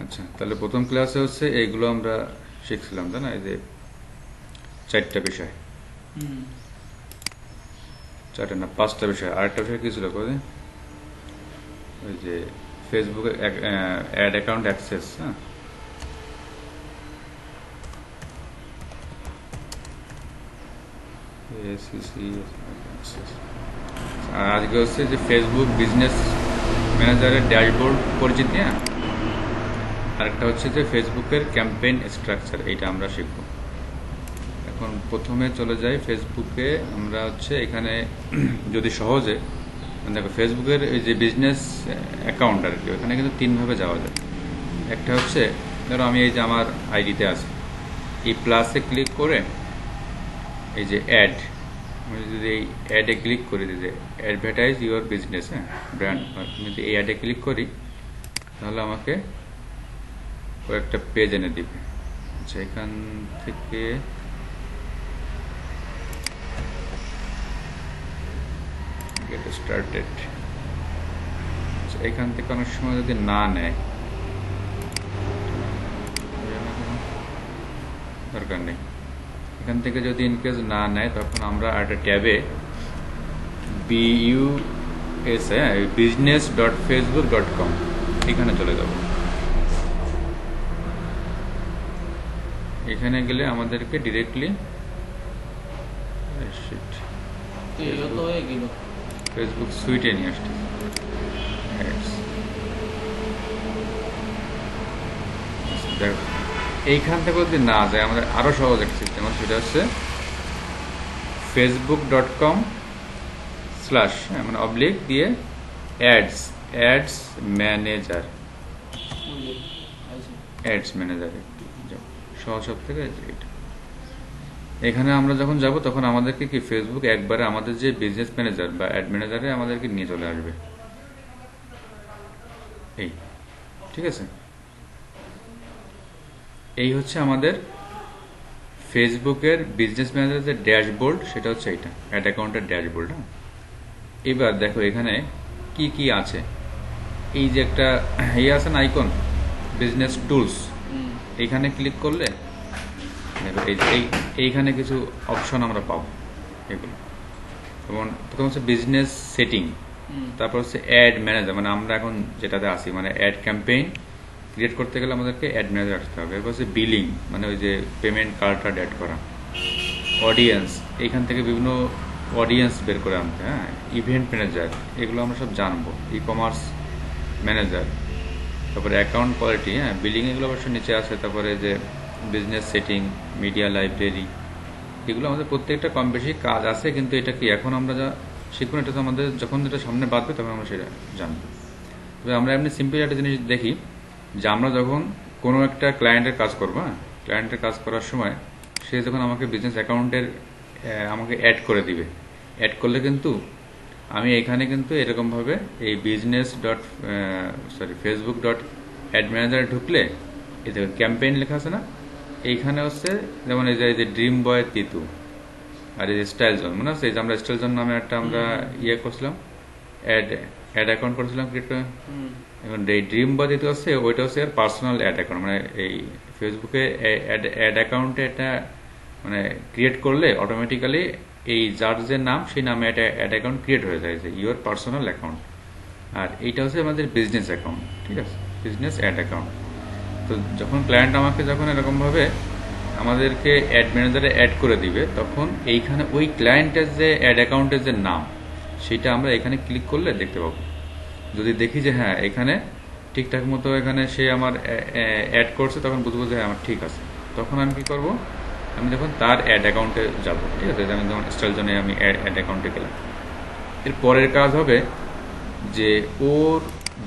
আচ্ছা, তাহলে প্রথম ক্লাসে হচ্ছে এইগুলো আমরা শিখছিলাম, তাই না? এই যে 4টা বিষয়, 4টা না 5টা বিষয়। আরেকটা বিষয় কি ছিল কদিন? ওই যে ফেসবুকে অ্যাড অ্যাকাউন্ট অ্যাক্সেস। হ্যাঁ, আর আজকে হচ্ছে যে ফেসবুক বিজনেস ম্যানেজারের ড্যাশবোর্ড পরিচিতি। হ্যাঁ, আরেকটা হচ্ছে যে ফেসবুকের ক্যাম্পেইন স্ট্রাকচার, এইটা আমরা শিখব। এখন প্রথমে চলে যাই ফেসবুকে। আমরা হচ্ছে এখানে যদি সহজে দেখো, ফেসবুকের এই যে বিজনেস অ্যাকাউন্ট আর কি, ওখানে কিন্তু 3ভাবে যাওয়া যায়। একটা হচ্ছে ধরো আমি এই যে আমার আইডিতে আছে, এই প্লাসে ক্লিক করে এই যে অ্যাড, আমি যদি এই অ্যাডে ক্লিক করি যে অ্যাডভার্টাইজ ইউর বিজনেস, হ্যাঁ ব্র্যান্ড, আমি যদি এই অ্যাডে ক্লিক করি তাহলে আমাকে কয়েকটা পেজ এনে দিবে। আচ্ছা, এখান থেকে গেট স্টার্টেড। আচ্ছা, এখান থেকে অনেক সময় যদি না নেয়, দরকার নেই। এখান থেকে যদি ইনকেস না নেয় তখন আমরা একটা ট্যাবে BUS, business.facebook.com, এখানে চলে যাব। এখানে গেলে আমাদেরকে ডিরেক্টলি ফেসবুক সুইটে নিয়ে আসছে। দেখো, এইখান থেকে যদি না যায়, আমাদের আরো সহজ একটা সিস্টেম আছে, সেটা হচ্ছে facebook.com/ মানে অবলিক দিয়ে অ্যাডস ম্যানেজার। সহজ সব থেকে এটা। এখানে আমরা যখন যাব তখন আমাদেরকে কি ফেসবুক একবারে আমাদের যে বিজনেস ম্যানেজার বা অ্যাড ম্যানেজারে আমাদেরকে নিয়ে চলে আসবে। এই ঠিক আছে, এই হচ্ছে আমাদের ফেসবুকের বিজনেস ম্যানেজারের যে ড্যাশবোর্ড, সেটা হচ্ছে এটা অ্যাড অ্যাকাউন্টের ড্যাশবোর্ড। হ্যাঁ, এবার দেখো এখানে কি কি আছে। এই যে একটা আছে না আইকন, বিজনেস টুলস, এইখানে ক্লিক করলে দেখো এইখানে কিছু অপশন আমরা পাবো। এগুলো যেমন প্রথম হচ্ছে বিজনেস সেটিং, তারপর হচ্ছে অ্যাড ম্যানেজার, মানে আমরা এখন যেটাতে আসি, মানে অ্যাড ক্যাম্পেইন ক্রিয়েট করতে গেলে আমাদেরকে অ্যাড ম্যানেজার আসতে হবে। এরপর হচ্ছে বিলিং, মানে ওই যে পেমেন্ট কার্ডটা অ্যাড করা। অডিয়েন্স, এইখান থেকে বিভিন্ন অডিয়েন্স বের করে আনতে। হ্যাঁ, ইভেন্ট ম্যানেজার, এগুলো আমরা সব জানবো। ই কমার্স ম্যানেজার, তারপরে অ্যাকাউন্ট কোয়ালিটি, হ্যাঁ বিলিং, এগুলো অবশ্য নিচে আছে। তারপরে যে বিজনেস সেটিং, মিডিয়া লাইব্রেরি, এগুলো আমাদের প্রত্যেকটা কম বেশি কাজ আছে, কিন্তু এটা কি এখন আমরা যা শিখুন, এটা তো আমাদের যখন যেটা সামনে বাঁধবে তখন আমরা সেটা জানবো। তবে আমরা এমনি সিম্পল একটা জিনিস দেখি, যে আমরা যখন কোনো একটা ক্লায়েন্টের কাজ করবো, হ্যাঁ ক্লায়েন্টের কাজ করার সময় সে যখন আমাকে বিজনেস অ্যাকাউন্টের আমাকে অ্যাড করে দিবে, অ্যাড করলে কিন্তু আমি এখানে কিন্তু এরকমভাবে এই ফেসবুক.অ্যাড ম্যানেজারে ঢুকলে এই দেখো ক্যাম্পেইন লেখা আছে না, এইখানে হচ্ছে যেমন এই যে ড্রিম বয় তিতু, আর এই যে স্টাইল জোন, মনে আছে? এই যে আমরা স্টাইল জোন নামে একটা আমরা ইয়ে করছিলাম, অ্যাড অ্যাকাউন্ট করেছিলাম ক্রিয়েট করে। এখন এই ড্রিম বয় তিতু আছে, ওইটা হচ্ছে এর পার্সোনাল অ্যাড অ্যাকাউন্ট, মানে এই ফেসবুকে অ্যাড অ্যাকাউন্টে এটা মানে ক্রিয়েট করলে অটোমেটিক্যালি এই যার যে নাম, সেই নামে একটা অ্যাড অ্যাকাউন্ট ক্রিয়েট হয়ে যায়, যে ইউর পার্সোনাল অ্যাকাউন্ট। আর এইটা হচ্ছে আমাদের বিজনেস অ্যাকাউন্ট, ঠিক আছে, বিজনেস অ্যাড অ্যাকাউন্ট। তো যখন ক্লায়েন্ট আমাকে যখন এরকমভাবে আমাদেরকে অ্যাড ম্যানেজারে অ্যাড করে দিবে, তখন এইখানে ওই ক্লায়েন্টের যে অ্যাড অ্যাকাউন্টের যে নাম, সেটা আমরা এখানে ক্লিক করলে দেখতে পাবো। যদি দেখি যে হ্যাঁ এখানে ঠিকঠাক মতো এখানে সে আমার অ্যাড করছে, তখন বুঝবো যে হ্যাঁ আমার ঠিক আছে। তখন আমি কি করব, আমি যখন তার অ্যাড অ্যাকাউন্টে যাবো, ঠিক আছে, আমি যখন স্টাইল জোনে আমি অ্যাড অ্যাকাউন্টে গেলাম, এর পরের কাজ হবে যে ওর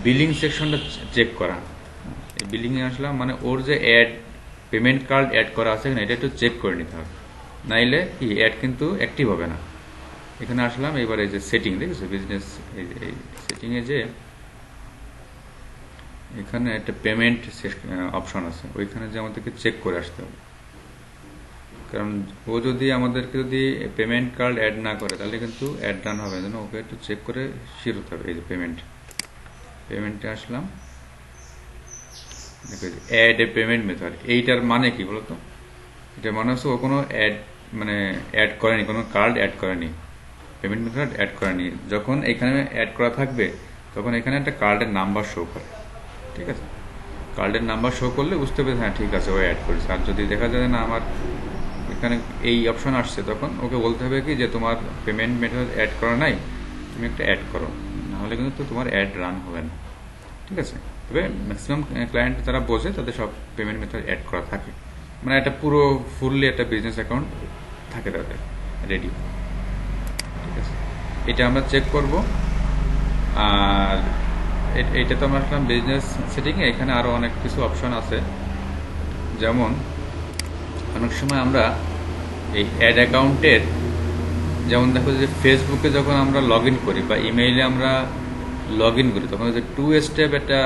বিলিং সেকশনটা চেক করা। এই বিলিংয়ে আসলাম, মানে ওর যে অ্যাড পেমেন্ট কার্ড অ্যাড করা আছে এখানে, এটা একটু চেক করে নিতে হবে, নাইলে কি অ্যাড কিন্তু অ্যাক্টিভ হবে না। এখানে আসলাম, এবার এই যে সেটিং দেখেছো বিজনেস, এই সেটিংয়ে যে এখানে একটা পেমেন্ট অপশন আছে, ওইখানে যে আমাদেরকে চেক করে আসতে হবে। কারণ ও যদি আমাদেরকে যদি পেমেন্ট কার্ড অ্যাড না করে তাহলে কিন্তু অ্যাড রান হবে না, ওকে একটু চেক করে শির হতে হবে। এই যে পেমেন্টে আসলাম, অ্যাড এ পেমেন্ট মেথড, এইটার মানে কি বলতো? এটা মানে হচ্ছে ও কোনো অ্যাড মানে অ্যাড করেনি, কোনো কার্ড অ্যাড করেনি, পেমেন্ট মেথড অ্যাড করেনি। যখন এখানে অ্যাড করা থাকবে তখন এখানে একটা কার্ডের নাম্বার শো করে, ঠিক আছে? কার্ডের নাম্বার শো করলে বুঝতে হবে হ্যাঁ ঠিক আছে ও অ্যাড করেছে। আর যদি দেখা যায় না আমার এখানে এই অপশন আসছে, তখন ওকে বলতে হবে কি যে তোমার পেমেন্ট মেথড অ্যাড করা নাই, তুমি একটা অ্যাড করো, নাহলে কিন্তু তো তোমার অ্যাড রান হবে না, ঠিক আছে? তবে ম্যাক্সিমাম ক্লায়েন্ট যারা বোঝে তাদের সব পেমেন্ট মেথড অ্যাড করা থাকে, মানে একটা পুরো ফুললি একটা বিজনেস অ্যাকাউন্ট থাকে তাদের রেডি, ঠিক আছে? এটা আমরা চেক করব। আর এটা তো আমরা আসলাম বিজনেস সেটিংয়ে। এখানে আরও অনেক কিছু অপশন আছে, যেমন অনেক সময় আমরা এই অ্যাড অ্যাকাউন্টের, যেমন দেখো যে ফেসবুকে যখন আমরা লগ ইন করি বা ইমেইলে আমরা লগ ইন করি, তখন যে 2 স্টেপ একটা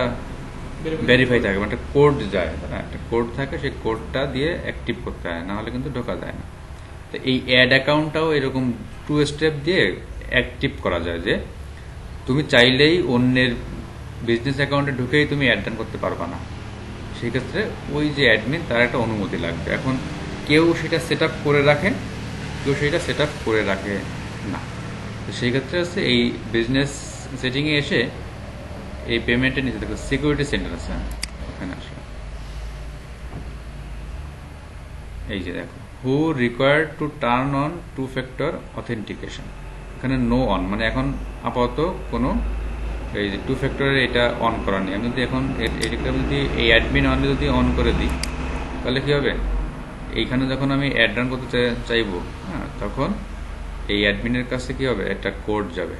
ভেরিফাই থাকে, মানে একটা কোড যায়, একটা কোড থাকে, সেই কোডটা দিয়ে অ্যাক্টিভ করতে হয়, নাহলে কিন্তু ঢোকা যায় না। তো এই অ্যাড অ্যাকাউন্টটাও এরকম 2 স্টেপ দিয়ে অ্যাক্টিভ করা যায়, যে তুমি চাইলেই অন্যের বিজনেস অ্যাকাউন্টে ঢুকেই তুমি অ্যাড ডান করতে পারবা না। সেই ক্ষেত্রে ওই যে অ্যাডমিন, তার একটা অনুমতি লাগবে। এখন কেউ সেটা সেট আপ করে রাখে, কেউ সেটা সেট আপ করে রাখে না। তো সেই ক্ষেত্রে হচ্ছে এই বিজনেস সেটিংয়ে এসে এই পেমেন্টের নিচে দেখো সিকিউরিটি সেন্টার আছে, ওখানে আসলে এই যে দেখো who required to turn on 2 factor authentication, এখানে নো অন, মানে এখন আপাতত কোনো এই যে 2 ফ্যাক্টরের এটা অন করা নেই। আমি যদি এখন এটা যদি এই অ্যাডমিন অন যদি অন করে দিই, তাহলে কি হবে? এইখানে যখন আমি অ্যাড রান করতে চাইবো, হ্যাঁ, তখন এই অ্যাডমিনের কাছে কি হবে? একটা কোড যাবে,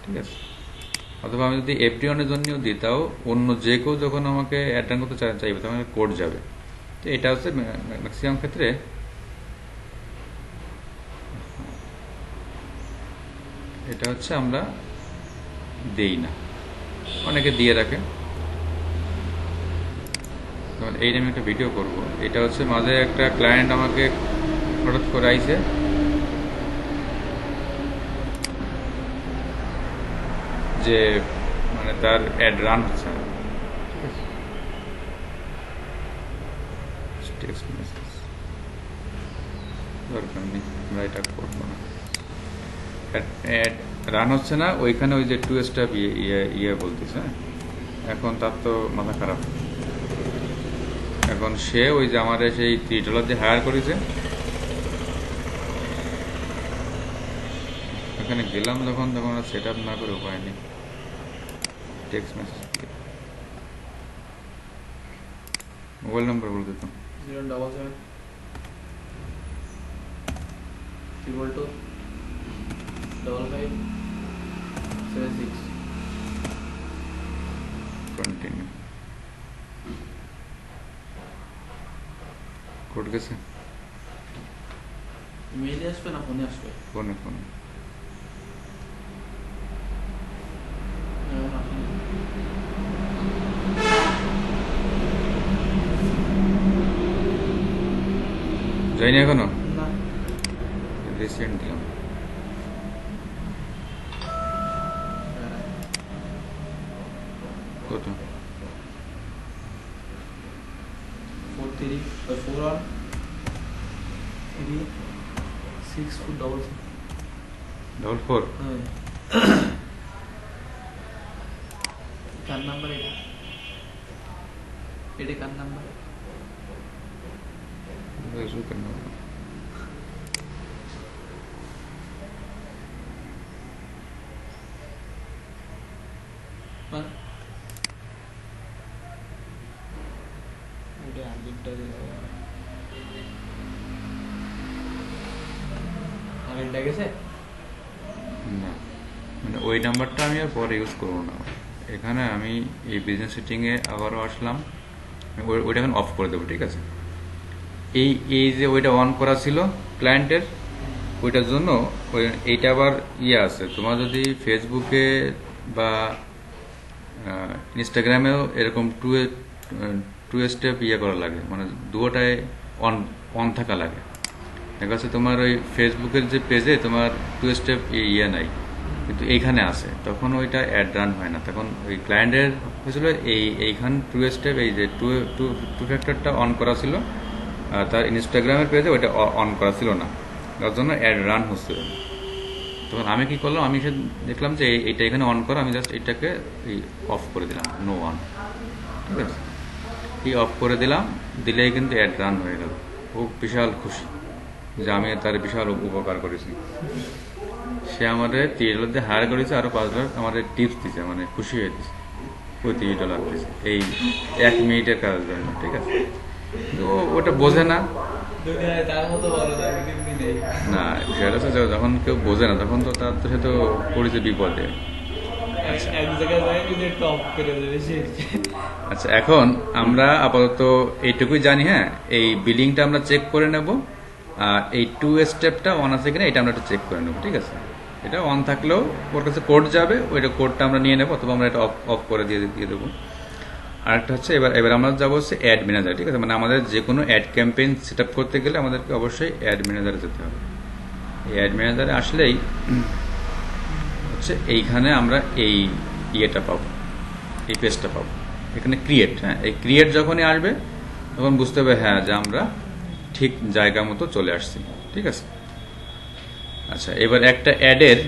ঠিক আছে? অথবা আমি যদি এফডি অনের জন্যও দিই, তাও অন্য যে কেউ যখন আমাকে অ্যাড রান করতে চাইবে তখন কোড যাবে। তো এটা হচ্ছে ম্যাক্সিমাম ক্ষেত্রে এটা হচ্ছে আমরা দেই না, অনেকে দিয়ে রাখে। এই নিয়ে আমি একটা ভিডিও করব। এটা হচ্ছে মাঝে একটা ক্লায়েন্ট আমাকে হঠাৎ করে আইছে, যে মানে তার অ্যাড রান হচ্ছে না, ঠিক আছে? টেক্সট মেসেজ দরকার নেই, আমরা এটা করবো না। অ্যাড রান হচ্ছে না, ওইখানে ওই যে 2 স্টেপ ইয়ে বলতেছে। এখন তার তো মাথা খারাপ। এখন সে ওই যে আমার সেই $3 দিয়ে হায়ার করেছে, এখানে গেলাম যখন, তখন সেট আপ না করে উপায় নেই। টেক্সট মেসেজ মোবাইল নাম্বার বলে দিতাম 077 222 55 76। কন্টিনিউ। কোড গেছে? ইমেইলে আসবে না ফোনে আসবে? ফোনে ফোনে যাইনি এখনো? না, রিসেন্ট দিলাম। কত? 43 4 on 3 6 4 double 4 হ্যাঁ। কার নাম্বার এটা? এটা কার নাম্বার? ওটা আগেরটা আগেরটা গেছে না, মানে ওই নাম্বারটা আমি আর পরে ইউজ করবো না। এখানে আমি এই বিজনেস সেটিংয়ে আবারও আসলাম, ওইটা এখন অফ করে দেবো, ঠিক আছে? এই এই যে ওইটা অন করা ছিল ক্লায়েন্টের, ওইটার জন্য এইটা আবার ইয়ে আছে। তোমার যদি ফেসবুকে বা ইনস্টাগ্রামেও এরকম টু স্টেপ ইয়ে করা লাগে, মানে দুটোটায় অন অন থাকা লাগে। দেখা যাচ্ছে তোমার ওই ফেসবুকের যে পেজে তোমার 2 স্টেপ ইয়ে নাই, কিন্তু এইখানে আসে, তখন ওইটা অ্যাড রান হয় না। তখন ওই ক্লায়েন্টের হয়েছিল এইখান টু স্টেপ, এই যে টু টু টু ফ্যাক্টরটা অন করা ছিল, তার ইনস্টাগ্রামের পেজে ওইটা অন করা ছিল না, যার জন্য অ্যাড রান হচ্ছিল না। তখন আমি কি করলাম, আমি এসে দেখলাম যে এইটা এখানে অন করা, আমি জাস্ট এটাকে অফ করে দিলাম, নো অন। ঠিক আছে, এই অফ করে দিলাম, দিলেই কিন্তু অ্যাড রান হয়ে গেল। ও বিশাল খুশি যে আমি তার বিশাল উপকার করেছি। সে আমাদের $30 দিয়ে হায়ার করেছে, আরো $5 আমাদের টিপস দিছে, মানে খুশি হয়ে দিছে। ওই $30 দিছে এই 1 মিনিটের কাজের জন্য। ঠিক আছে, কিন্তু ওটা বোঝে না। দুনিয়ায় তার মতো বড় দাবি কিন্তু নেই। না, বিষয়টা হচ্ছে যে যখন কেউ বোঝে না, তখন তো তার সে তো পড়েছে বিপদে। এক জায়গায় যায় যদি টপ করে দেবে সে। আচ্ছা, এখন আমরা আপাতত এইটুকুই জানি। হ্যাঁ, এই বিলিংটা আমরা চেক করে নেব, আর এই টু স্টেপটা অন আছে কিনা এটা আমরা একটু চেক করে নেব। ঠিক আছে, এটা অন থাকলেও ওর কাছে কোড যাবে, ওইটা কোডটা আমরা নিয়ে নেবো, অথবা আমরা এটা অফ করে দিয়ে দেবো। আরেকটা হচ্ছে এবার আমরা যাবো হচ্ছে অ্যাড ম্যানেজার। ঠিক আছে, মানে আমাদের যে কোনো অ্যাড ক্যাম্পেইন সেট আপ করতে গেলে আমাদেরকে অবশ্যই অ্যাড ম্যানেজারে যেতে হবে। এই অ্যাড ম্যানেজারে আসলেই হচ্ছে এইখানে আমরা এই ইয়েটা পাবো, এই পেজটা পাবো, এখানে ক্রিয়েট। হ্যাঁ, এই ক্রিয়েট যখনই আসবে তখন বুঝতে হবে হ্যাঁ যে আমরা ঠিক জায়গা মতো চলে আসছি। ঠিক আছে, আচ্ছা, এবার একটা অ্যাডের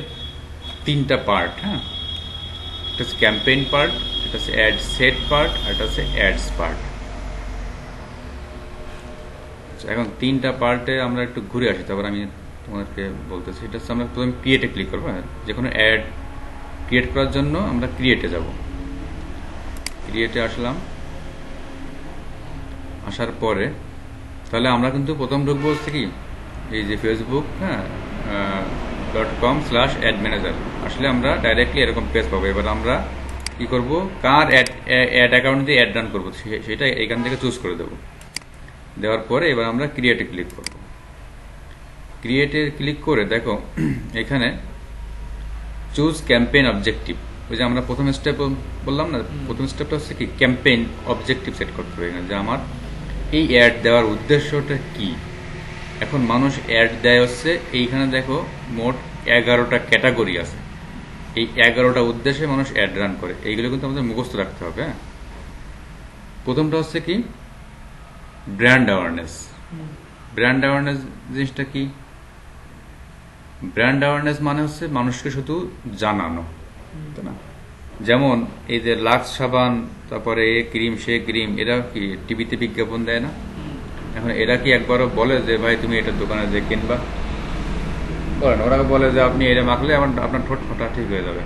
3টা পার্ট। হ্যাঁ, এটা হচ্ছে ক্যাম্পেইন পার্ট, এটা হচ্ছে অ্যাড সেট পার্ট, আর এটা হচ্ছে অ্যাডস পার্ট। এখন 3টা পার্টে আমরা একটু ঘুরে আসি, তারপর আমি তোমাদেরকে বলতেছি। এটা হচ্ছে আমরা প্রথমে ক্রিয়েটে ক্লিক করবো। যে কোনো অ্যাড ক্রিয়েট করার জন্য আমরা ক্রিয়েটে যাব। ক্রিয়েটে আসলাম, আসার পরে তাহলে আমরা কিন্তু প্রথম ঢুকবো হচ্ছে কি, এই যে ফেসবুক, হ্যাঁ, .com/অ্যাড ম্যানেজার। আসলে আমরা ডাইরেক্টলি এরকম পেজ পাবো। এবার আমরা কি করব, কার অ্যাড অ্যাকাউন্ট দিয়ে অ্যাড রান করবো সেটা এখান থেকে চুজ করে দেবো। দেওয়ার পরে এবার আমরা ক্রিয়েটে ক্লিক করব। ক্রিয়েটে ক্লিক করে দেখো এখানে চুজ ক্যাম্পেইন অবজেক্টিভ। ওই যে আমরা প্রথম স্টেপ বললাম না, প্রথম স্টেপটা হচ্ছে কি, ক্যাম্পেইন অবজেক্টিভ সেট করতে হবে এখানে, যে আমার এই অ্যাড দেওয়ার উদ্দেশ্যটা কি। এখন মানুষ অ্যাড দেয় হচ্ছে এইখানে দেখো মোট 11টা ক্যাটাগরি আছে। এই 11টা উদ্দেশ্যে মানুষ অ্যাড রান করে, এইগুলো কিন্তু আমাদের মুখস্থ রাখতে হবে। হ্যাঁ, প্রথমটা হচ্ছে কি, ব্র্যান্ড অ্যাওয়ারনেস। ব্র্যান্ড অ্যাওয়ারনেস জিনিসটা কি? ব্র্যান্ড অ্যাওয়ারনেস মানে হচ্ছে মানুষকে শুধু জানানো, তাই না? যেমন এই যে লাক্স সাবান, তারপরে এ ক্রিম সে ক্রিম, এরা কি টিভিতে বিজ্ঞাপন দেয় না? এখন এরা কি একবারও বলে যে ভাই তুমি এটার দোকানে যে কিনবা? বলে না, ওরা বলে যে আপনি এটা মাখলে আপনার ঠোঁট ফোঁটা ঠিক হয়ে যাবে।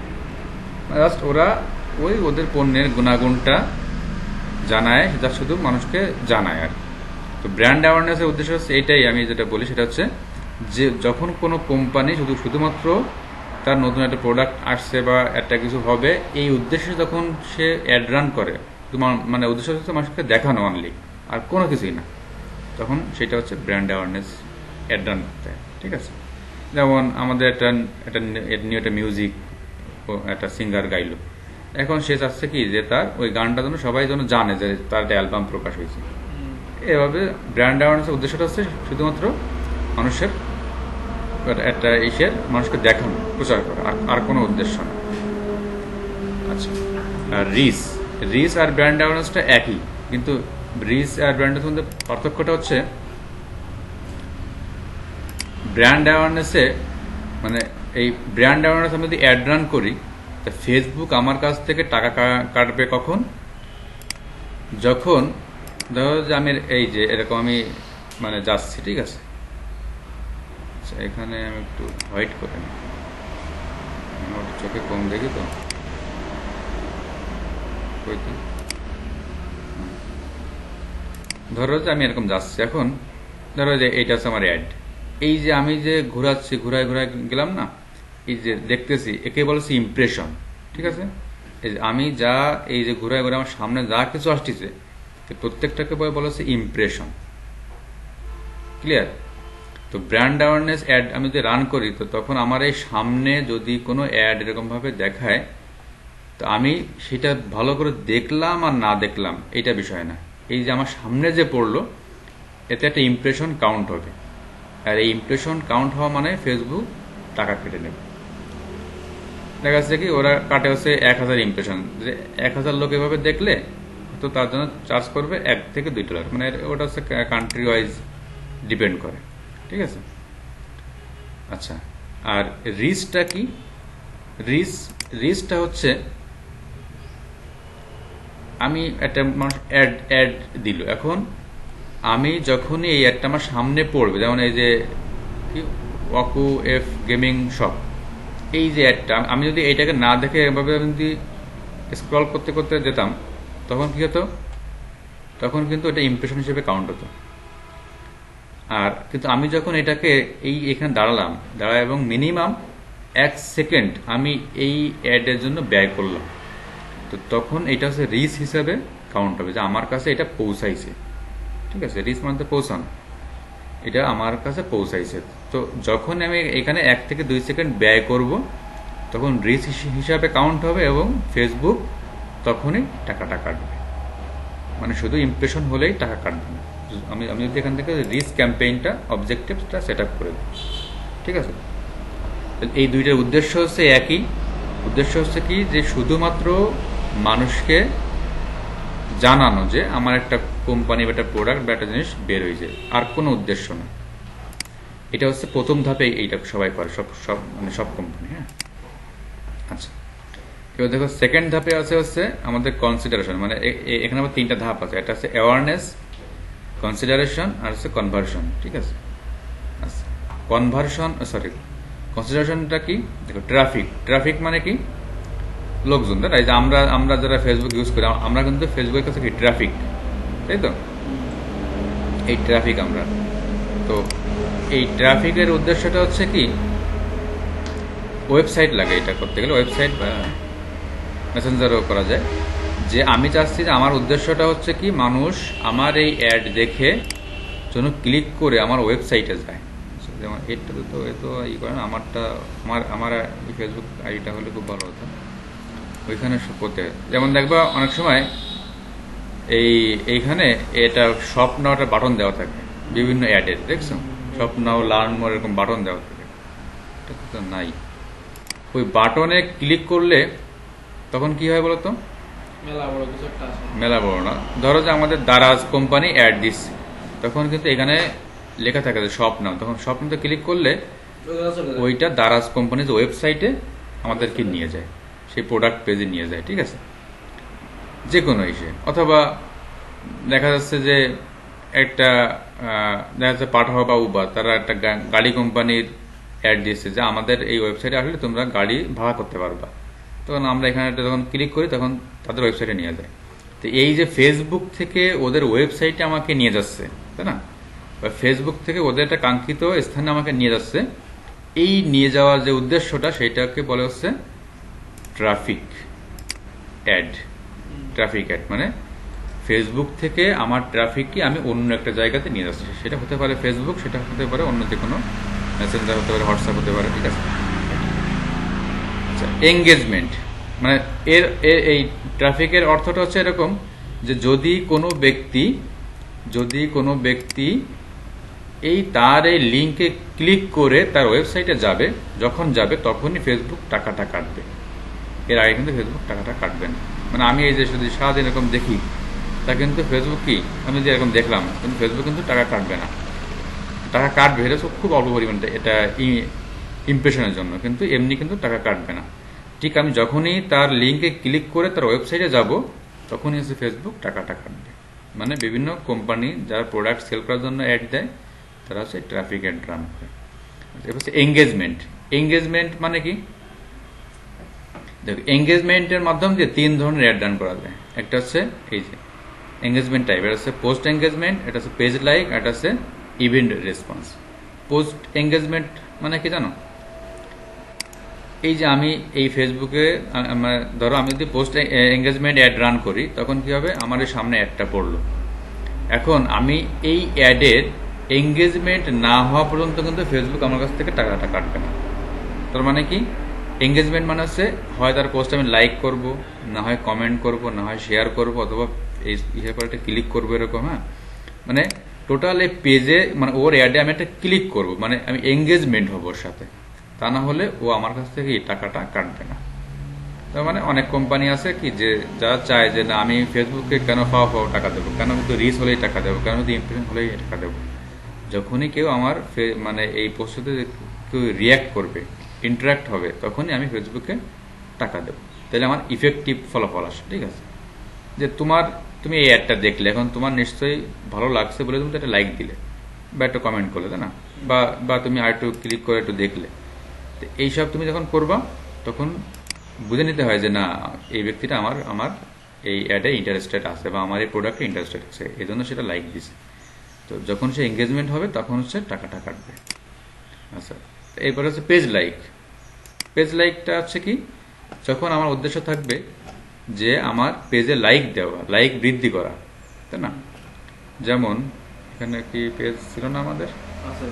জাস্ট ওরা ওই ওদের পণ্যের গুণাগুণটা জানায়, যা শুধু মানুষকে জানায় আর। তো ব্র্যান্ড অ্যাওয়ারনেসের উদ্দেশ্য হচ্ছে এটাই, আমি যেটা বলি সেটা হচ্ছে যে যখন কোনো কোম্পানি শুধুমাত্র তার নতুন একটা প্রোডাক্ট আসছে বা একটা কিছু হবে, এই উদ্দেশ্যে যখন সে অ্যাড রান করে, মানে উদ্দেশ্য হচ্ছে মানুষকে দেখানো অনলি, আর কোনো কিছুই না, তখন সেটা হচ্ছে ব্র্যান্ড অ্যাওয়ারনেস অ্যাড রান করতে হয়। ঠিক আছে, যেমন আমাদের একটা নিউ একটা মিউজিক, একটা সিঙ্গার গাইলো, এখন সে চাচ্ছে কি যে তার ওই গানটা যেন সবাই যেন জানে যে তার একটা অ্যালবাম প্রকাশ হয়েছে। এভাবে ব্র্যান্ড অ্যাওয়ারনেসের উদ্দেশ্যটা হচ্ছে শুধুমাত্র মানুষের একটা ইসের মানুষকে দেখানো, প্রচার করা, আর কোনো উদ্দেশ্য না। আচ্ছা, আর রিচ আর ব্র্যান্ড অ্যাওয়ারনেসটা একই, কিন্তু রিচ আর ব্র্যান্ড অ্যাওয়ারনেসের মধ্যে পার্থক্যটা হচ্ছে ব্র্যান্ড অ্যাওয়ারনেসে, মানে এই ব্র্যান্ড অ্যাওয়ারনেস আমি যদি অ্যাড রান করি, তা ফেসবুক আমার কাছ থেকে টাকা কাটবে কখন? যখন ধরো যে আমি এই যে এরকম আমি মানে যাচ্ছি, ঠিক আছে, এখানে আমি একটু হোয়াইট করে নিই, আমার চোখে কম দেখি তো। ধরো যে আমি এরকম যাচ্ছি, এখন ধরো যে এইটা হচ্ছে আমার অ্যাড। এই যে আমি যে ঘোরাচ্ছি, ঘুরায় গেলাম না, এই যে দেখতেছি, একে বলেছি ইমপ্রেশন। ঠিক আছে, এই যে আমি যা এই যে ঘুরায় আমার সামনে যা কিছু আসতেছে, প্রত্যেকটাকে বলেছে ইমপ্রেশন। ক্লিয়ার? তো ব্র্যান্ড অ্যাওয়ারনেস অ্যাড আমি যদি রান করি, তো তখন আমার এই সামনে যদি কোনো অ্যাড এরকম ভাবে দেখায়, তো আমি সেটা ভালো করে দেখলাম আর না দেখলাম এটা বিষয় না, এই যে আমার সামনে যে পড়লো এতে একটা ইমপ্রেশন কাউন্ট হবে, আর এই ইমপ্রেশন কাউন্ট হওয়া মানে ফেসবুক টাকা কেটে নেবে। দেখা যাচ্ছে কি ওরা কাটে হচ্ছে 1000 ইমপ্রেশন, 1000 লোক এভাবে দেখলে তো তার জন্য চার্জ করবে $1 থেকে $2, মানে ওটা হচ্ছে কান্ট্রি ওয়াইজ ডিপেন্ড করে, ঠিক আছে। আচ্ছা, আর রিচটা কি? রিচটা হচ্ছে আমি একটা মানুষ অ্যাড দিল, এখন আমি যখনই এই অ্যাডটা আমার সামনে পড়বে, যেমন এই যে ওয়াকু এফ গেমিং শপ, এই যে অ্যাডটা আমি যদি এইটাকে না দেখে এভাবে যদি স্ক্রল করতে করতে যেতাম, তখন কি হতো, তখন কিন্তু এটা ইমপ্রেশন হিসেবে কাউন্ট হতো। আর কিন্তু আমি যখন এটাকে এখানে দাঁড়ায় এবং মিনিমাম 1 সেকেন্ড আমি এই অ্যাডের জন্য ব্যয় করলাম, তো তখন এটা হচ্ছে রিচ হিসাবে কাউন্ট হবে, যে আমার কাছে এটা পৌঁছাইছে, ঠিক আছে। রিচ মানে পৌঁছানো, এটা আমার কাছে পৌঁছাইছে। তো যখন আমি এখানে 1 থেকে 2 সেকেন্ড ব্যয় করব, তখন রিচ হিসাবে কাউন্ট হবে এবং ফেসবুক তখনই টাকাটা কাটবে, মানে শুধু ইমপ্রেশন হলেই টাকা কাটবে না। আমি যদি এখান থেকে রিচ ক্যাম্পেইনটা অবজেক্টিভটা সেট আপ করে দিই, ঠিক আছে। এই দুইটার উদ্দেশ্য হচ্ছে একই, উদ্দেশ্য হচ্ছে কি, যে শুধুমাত্র মানুষকে জানানো যে আমার একটা কোম্পানি বা একটা প্রোডাক্ট বা একটা জিনিস বের হয়েছে, আর কোনো উদ্দেশ্য না। এটা হচ্ছে প্রথম ধাপে, এইটা সবাই করে, সব কোম্পানি। হ্যাঁ, আচ্ছা, এবার দেখো সেকেন্ড ধাপে হচ্ছে আমাদের কনসিডারেশন, মানে এখানে আবার 3টা ধাপ আছে। এটা হচ্ছে অ্যাওয়ারনেস, কনসিডারেশন আর হচ্ছে কনভার্সন, ঠিক আছে। আচ্ছা, কনসিডারেশনটা কি? দেখো, ট্রাফিক মানে কি? লোকজন, তাই যে আমরা যারা ফেসবুক ইউজ করি, আমরা কিন্তু ফেসবুকের কাছে কি ট্রাফিক, তাই তো, এই ট্রাফিক আমরা। তো এই ট্রাফিকের উদ্দেশ্যটা হচ্ছে কি, ওয়েবসাইট লাগে এটা করতে গেলে, ওয়েবসাইট বা মেসেঞ্জারও করা যায়। যে আমি চাচ্ছি যে আমার উদ্দেশ্যটা হচ্ছে কি, মানুষ আমার এই অ্যাড দেখে যেন ক্লিক করে আমার ওয়েবসাইটে যায়। যেমন এটা তো ই করে না, আমার ফেসবুক আইডিটা হলে খুব ভালো হতো, ওইখানে করতে। যেমন দেখবা অনেক সময় এইখানে এটা শপ নাও একটা বাটন দেওয়া থাকে বিভিন্ন অ্যাডের, দেখছো, শপ নাও, লার্ন মোর, এরকম বাটন দেওয়া থাকে, এটা তো নাই। ওই বাটনে ক্লিক করলে তখন কি হয় বলতো, মেলা বড় না, ধরো যে আমাদের দারাজ কোম্পানি অ্যাড দিচ্ছে, তখন কিন্তু এখানে লেখা থাকে যে শপ নাও, তখন শপ নাও ক্লিক করলে ওইটা দারাজ কোম্পানির ওয়েবসাইটে আমাদেরকে নিয়ে যায়, সেই প্রোডাক্ট পেজে নিয়ে যায়, ঠিক আছে, যে কোনো ইসে। অথবা দেখা যাচ্ছে যে একটা দেখা যাচ্ছে পাঠাও বা উবার, তারা একটা গাড়ি কোম্পানির অ্যাড দিয়েছে যে আমাদের এই ওয়েবসাইটে আসলে তোমরা গাড়ি ভাড়া করতে পারবা, তখন আমরা এখানে যখন ক্লিক করি তখন তাদের ওয়েবসাইটে নিয়ে যায়। তো এই যে ফেসবুক থেকে ওদের ওয়েবসাইটে আমাকে নিয়ে যাচ্ছে, তাই না, বা ফেসবুক থেকে ওদের একটা কাঙ্ক্ষিত স্থানে আমাকে নিয়ে যাচ্ছে, এই নিয়ে যাওয়ার যে উদ্দেশ্যটা সেটাকে বলে হচ্ছে ট্রাফিক অ্যাড। মানে ফেসবুক থেকে আমার ট্রাফিককে আমি অন্য একটা জায়গাতে নিয়ে যাচ্ছি, সেটা হতে পারে ফেসবুক, সেটা হতে পারে অন্য যে কোনো মেসেঞ্জার হতে পারে, হোয়াটসঅ্যাপ হতে পারে, ঠিক আছে। আচ্ছা, এঙ্গেজমেন্ট মানে এই ট্রাফিকের অর্থটা হচ্ছে এরকম যে যদি কোনো ব্যক্তি তার এই লিঙ্কে ক্লিক করে তার ওয়েবসাইটে যাবে, যখন যাবে তখনই ফেসবুক টাকাটা কাটবে, এর আগে কিন্তু ফেসবুক টাকাটা কাটবে না। মানে আমি এই যে শুধু সারাদিন এরকম দেখি, তা কিন্তু ফেসবুক কি, আমি যে এরকম দেখলাম, কিন্তু ফেসবুক কিন্তু টাকা কাটবে না, টাকা কাটবে এটা খুব অল্প পরিমাণে, এটা ইমপ্রেশনের জন্য, কিন্তু এমনি কিন্তু টাকা কাটবে না। ঠিক আমি যখনই তার লিঙ্কে ক্লিক করে তার ওয়েবসাইটে যাব, তখনই হচ্ছে ফেসবুক টাকাটা কাটবে। মানে বিভিন্ন কোম্পানি যারা প্রোডাক্ট সেল করার জন্য অ্যাড দেয়, তারা হচ্ছে ট্রাফিক অ্যাড রান করে। এবার হচ্ছে এঙ্গেজমেন্ট মানে কি, দেখো এঙ্গেজমেন্টের মাধ্যম দিয়ে 3 ধরনের অ্যাড রান করা যায়। একটা হচ্ছে এই যে এঙ্গেজমেন্ট টাইপ, এটা হচ্ছে পোস্ট এঙ্গেজমেন্ট, এটা হচ্ছে পেজ লাইক, এটা হচ্ছে ইভেন্ট রেসপন্স। পোস্ট এঙ্গেজমেন্ট মানে কি জানো, এই যে আমি এই ফেসবুকে ধরো আমি যদি পোস্ট এঙ্গেজমেন্ট অ্যাড রান করি, তখন কি হবে, আমার এই সামনে অ্যাডটা পড়লো, এখন আমি এই অ্যাডের এঙ্গেজমেন্ট না হওয়া পর্যন্ত কিন্তু ফেসবুক আমার কাছ থেকে টাকাটা কাটবে না। তার মানে কি, এঙ্গেজমেন্ট মানে হচ্ছে হয় তার পোস্ট আমি লাইক করব, না হয় কমেন্ট করব, না হয় শেয়ার করব, অথবা এই পরে একটা ক্লিক করবো, এরকম। হ্যাঁ, মানে টোটাল এই পেজে মানে ওর অ্যাডে আমি একটা ক্লিক করব, মানে আমি এঙ্গেজমেন্ট হবো ওর সাথে, তা না হলে ও আমার কাছ থেকে এই টাকাটা কাটবে না। তার মানে অনেক কোম্পানি আছে কি যে যারা চায় যে না আমি ফেসবুকে কেন পাওয়া টাকা দেবো, কেন কিন্তু রিচ হলেই টাকা দেবো, কেন কিন্তু ইমপ্রেশন হলেই টাকা দেবো। যখনই কেউ আমার মানে এই পোস্টে কেউ রিয়াক্ট করবে, ইন্টারাক্ট হবে, তখনই আমি ফেসবুকে টাকা দেবো। তাহলে আমার ইফেক্টিভ ফলাফল আসে। ঠিক আছে, যে তুমি এই অ্যাডটা দেখলে, এখন তোমার নিশ্চয়ই ভালো লাগছে বলে তুমি একটা লাইক দিলে বা একটা কমেন্ট করলে, তাই না? বা তুমি আর একটু ক্লিক করে একটু দেখলে। তো এইসব তুমি যখন করবা তখন বুঝে নিতে হয় যে না এই ব্যক্তিটা আমার এই অ্যাডে ইন্টারেস্টেড আছে বা আমার এই প্রোডাক্টে ইন্টারেস্টেড আছে, এই জন্য সেটা লাইক দিছে। তো যখন সে এঙ্গেজমেন্ট হবে তখন হচ্ছে টাকাটা কাটবে। আচ্ছা, এরপর হচ্ছে পেজ লাইক। পেজ লাইকটা হচ্ছে কি, যখন আমার উদ্দেশ্য থাকবে যে আমার পেজে লাইক দেওয়া, লাইক বৃদ্ধি করা, তাই না? যেমন এখানে কি পেজ ছিল না আমাদের? আচ্ছা,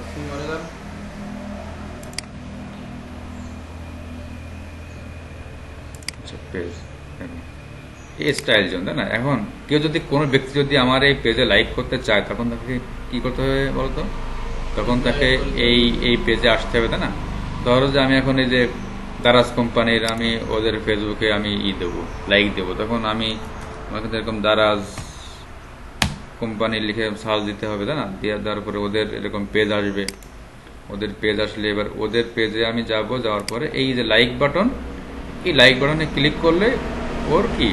পেজ এই স্টাইল জোন, তাই না? এখন কেউ যদি কোনো ব্যক্তি যদি আমার এই পেজে লাইক করতে চায় তখন তাকে কি করতে হবে বলতো? তখন তাকে এই পেজে আসতে হবে, তাই না? ধরো যে আমি এখন এই যে দারাজ কোম্পানির আমি ওদের ফেসবুকে আমি দেবো, লাইক দেবো, তখন আমি আমাকে এরকম দারাজ কোম্পানি লিখে সার্চ দিতে হবে, তাই না? দেওয়ার পরে ওদের এরকম পেজ আসবে। ওদের পেজ আসলে এবার ওদের পেজে আমি যাওয়ার পরে এই যে লাইক বাটন, এই লাইক বাটনে ক্লিক করলে ওর কি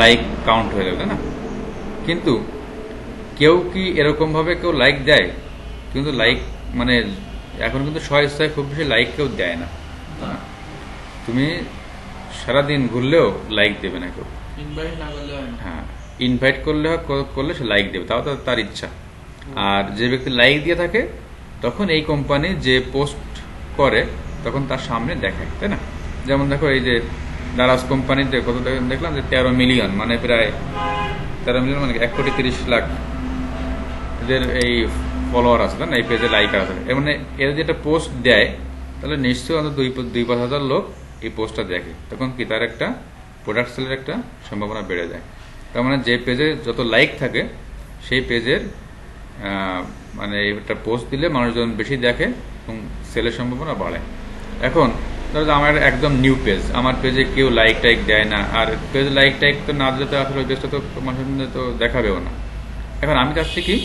লাইক কাউন্ট হয়ে যাবে, তাই না? কিন্তু কেউ কি এরকম ভাবে কেউ লাইক দেয়? কিন্তু লাইক মানে এখন কিন্তু স্বইচ্ছায় খুব বেশি লাইক কেউ দেয় না। তুমি সারাদিন ঘুরলেও লাইক দেবে না কেউ। হ্যাঁ, ইনভাইট করলে সে লাইক দেবে, তাও তার ইচ্ছা। আর যে ব্যক্তি লাইক দিয়ে থাকে তখন এই কোম্পানি যে পোস্ট করে তখন তার সামনে দেখায়, তাই না? যেমন দেখো এই যে দারাজ কোম্পানিতে কত দেখলাম যে 13 মিলিয়ন, মানে প্রায় 13 মিলিয়ন মানে 1,30,00,000 এদের এই ফলোয়ার আছে, তাই না? এই পেজে লাইক আছে। এর মানে এরা যেটা পোস্ট দেয় তাহলে নিশ্চয়ই অন্তত 2-5 হাজার লোক এই পোস্টটা দেখে, তখন কি তার একটা প্রোডাক্ট সেলের একটা সম্ভাবনা বেড়ে যায়। তার মানে যে পেজে যত লাইক থাকে সেই পেজের মানে একটা পোস্ট দিলে মানুষজন বেশি দেখে এবং সেলের সম্ভাবনা বাড়ে। এখন ধরো আমার একদম নিউ পেজ, আমার পেজে কেউ লাইক টাইক দেয় না, আর পেজ লাইক টাইক তো না দিলে তো আসলে ওই পেজটা তো মানুষের তো দেখাবেও না। এখন আমি চাচ্ছি কি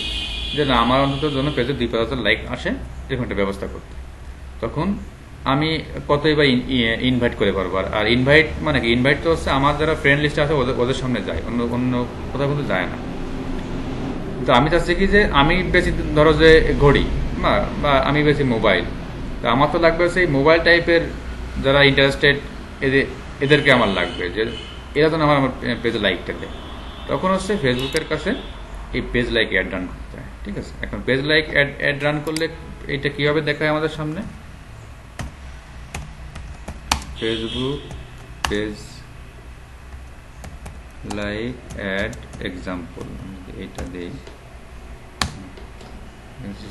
যে না আমার অন্তত জন্য পেজে 2-5 হাজার লাইক আসে, এরকম একটা ব্যবস্থা করতে। তখন আমি কতই বা ইনভাইট করে পারবো। আর ইনভাইট মানে কি, ইনভাইট তো হচ্ছে আমার যারা ফ্রেন্ড লিস্টে আছে ওদের সামনে যায়, অন্য কোথাও কিন্তু যায় না। তো আমি চাচ্ছি কি যে আমি বেশি ধরো যে ঘড়ি বা আমি বেশি মোবাইল, তো আমার তো লাগবে সেই মোবাইল টাইপের যারা ইন্টারেস্টেড এদেরকে আমার লাগবে, যে এরা তো আমার পেজে লাইকটা দেয়। তখন হচ্ছে ফেসবুকের কাছে এই পেজ লাইক অ্যাড রান করতে হয়। ঠিক আছে, এখন পেজ লাইক অ্যাড রান করলে এইটা কিভাবে দেখায় আমাদের সামনে? Facebook page like ad example, এইটা দেই,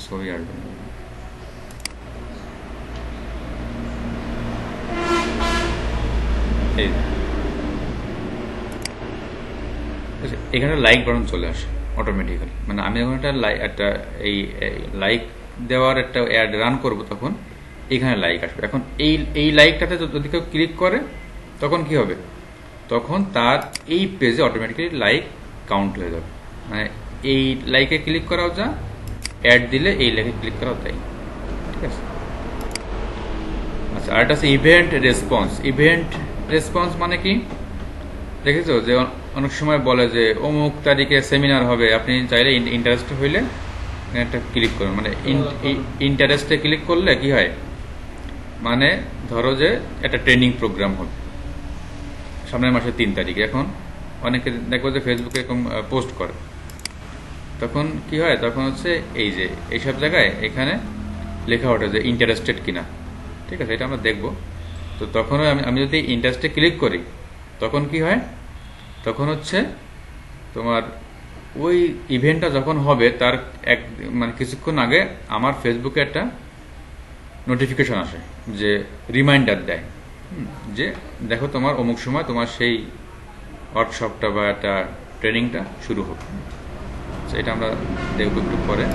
ছবি আসবে না। এখানে লাইক বাটন চলে আসে অটোমেটিক্যালি, মানে আমি যখন একটা এই লাইক দেওয়ার একটা অ্যাড রান করব তখন এখানে লাইক আসবে। এখন এই লাইকটাতে যদি কেউ ক্লিক করে তখন কি হবে? তখন তার এই পেজে অটোমেটিক্যালি লাইক কাউন্ট হয়ে যাবে। মানে এই লাইকে ক্লিক করাও যা, অ্যাড দিলে এই লাইকে ক্লিক করাও তাই। ঠিক আছে, আচ্ছা, আর একটা আছে ইভেন্ট রেসপন্স। ইভেন্ট রেসপন্স মানে কি দেখেছো যে অনেক সময় বলে যে অমুক তারিখে সেমিনার হবে, আপনি চাইলে ইন্টারেস্ট হইলে একটা ক্লিক করুন। মানে ইন্টারেস্টে ক্লিক করলে কি হয়, মানে ধরো যে একটা ট্রেনিং প্রোগ্রাম হবে সামনের মাসের 3 তারিখে। এখন অনেকে দেখবো যে ফেসবুকে এরকম পোস্ট করে, তখন কি হয়, তখন হচ্ছে এই যে এইসব জায়গায় এখানে লেখা ওঠে যে ইন্টারেস্টেড কিনা। ঠিক আছে, এটা আমরা দেখবো। তো তখনও আমি যদি ইন্টারেস্টে ক্লিক করি তখন কি হয়, তখন হচ্ছে তোমার ওই ইভেন্টটা যখন হবে তার মানে কিছুক্ষণ আগে আমার ফেসবুকে একটা নোটিফিকেশন আসে, যে রিমাইন্ডার দেয় যে দেখো তোমার অমুক সময় তোমার সেই ওয়ার্কশপটা বা একটা ট্রেনিংটা শুরু হবে। এটা আমরা দেখব একটু পরে।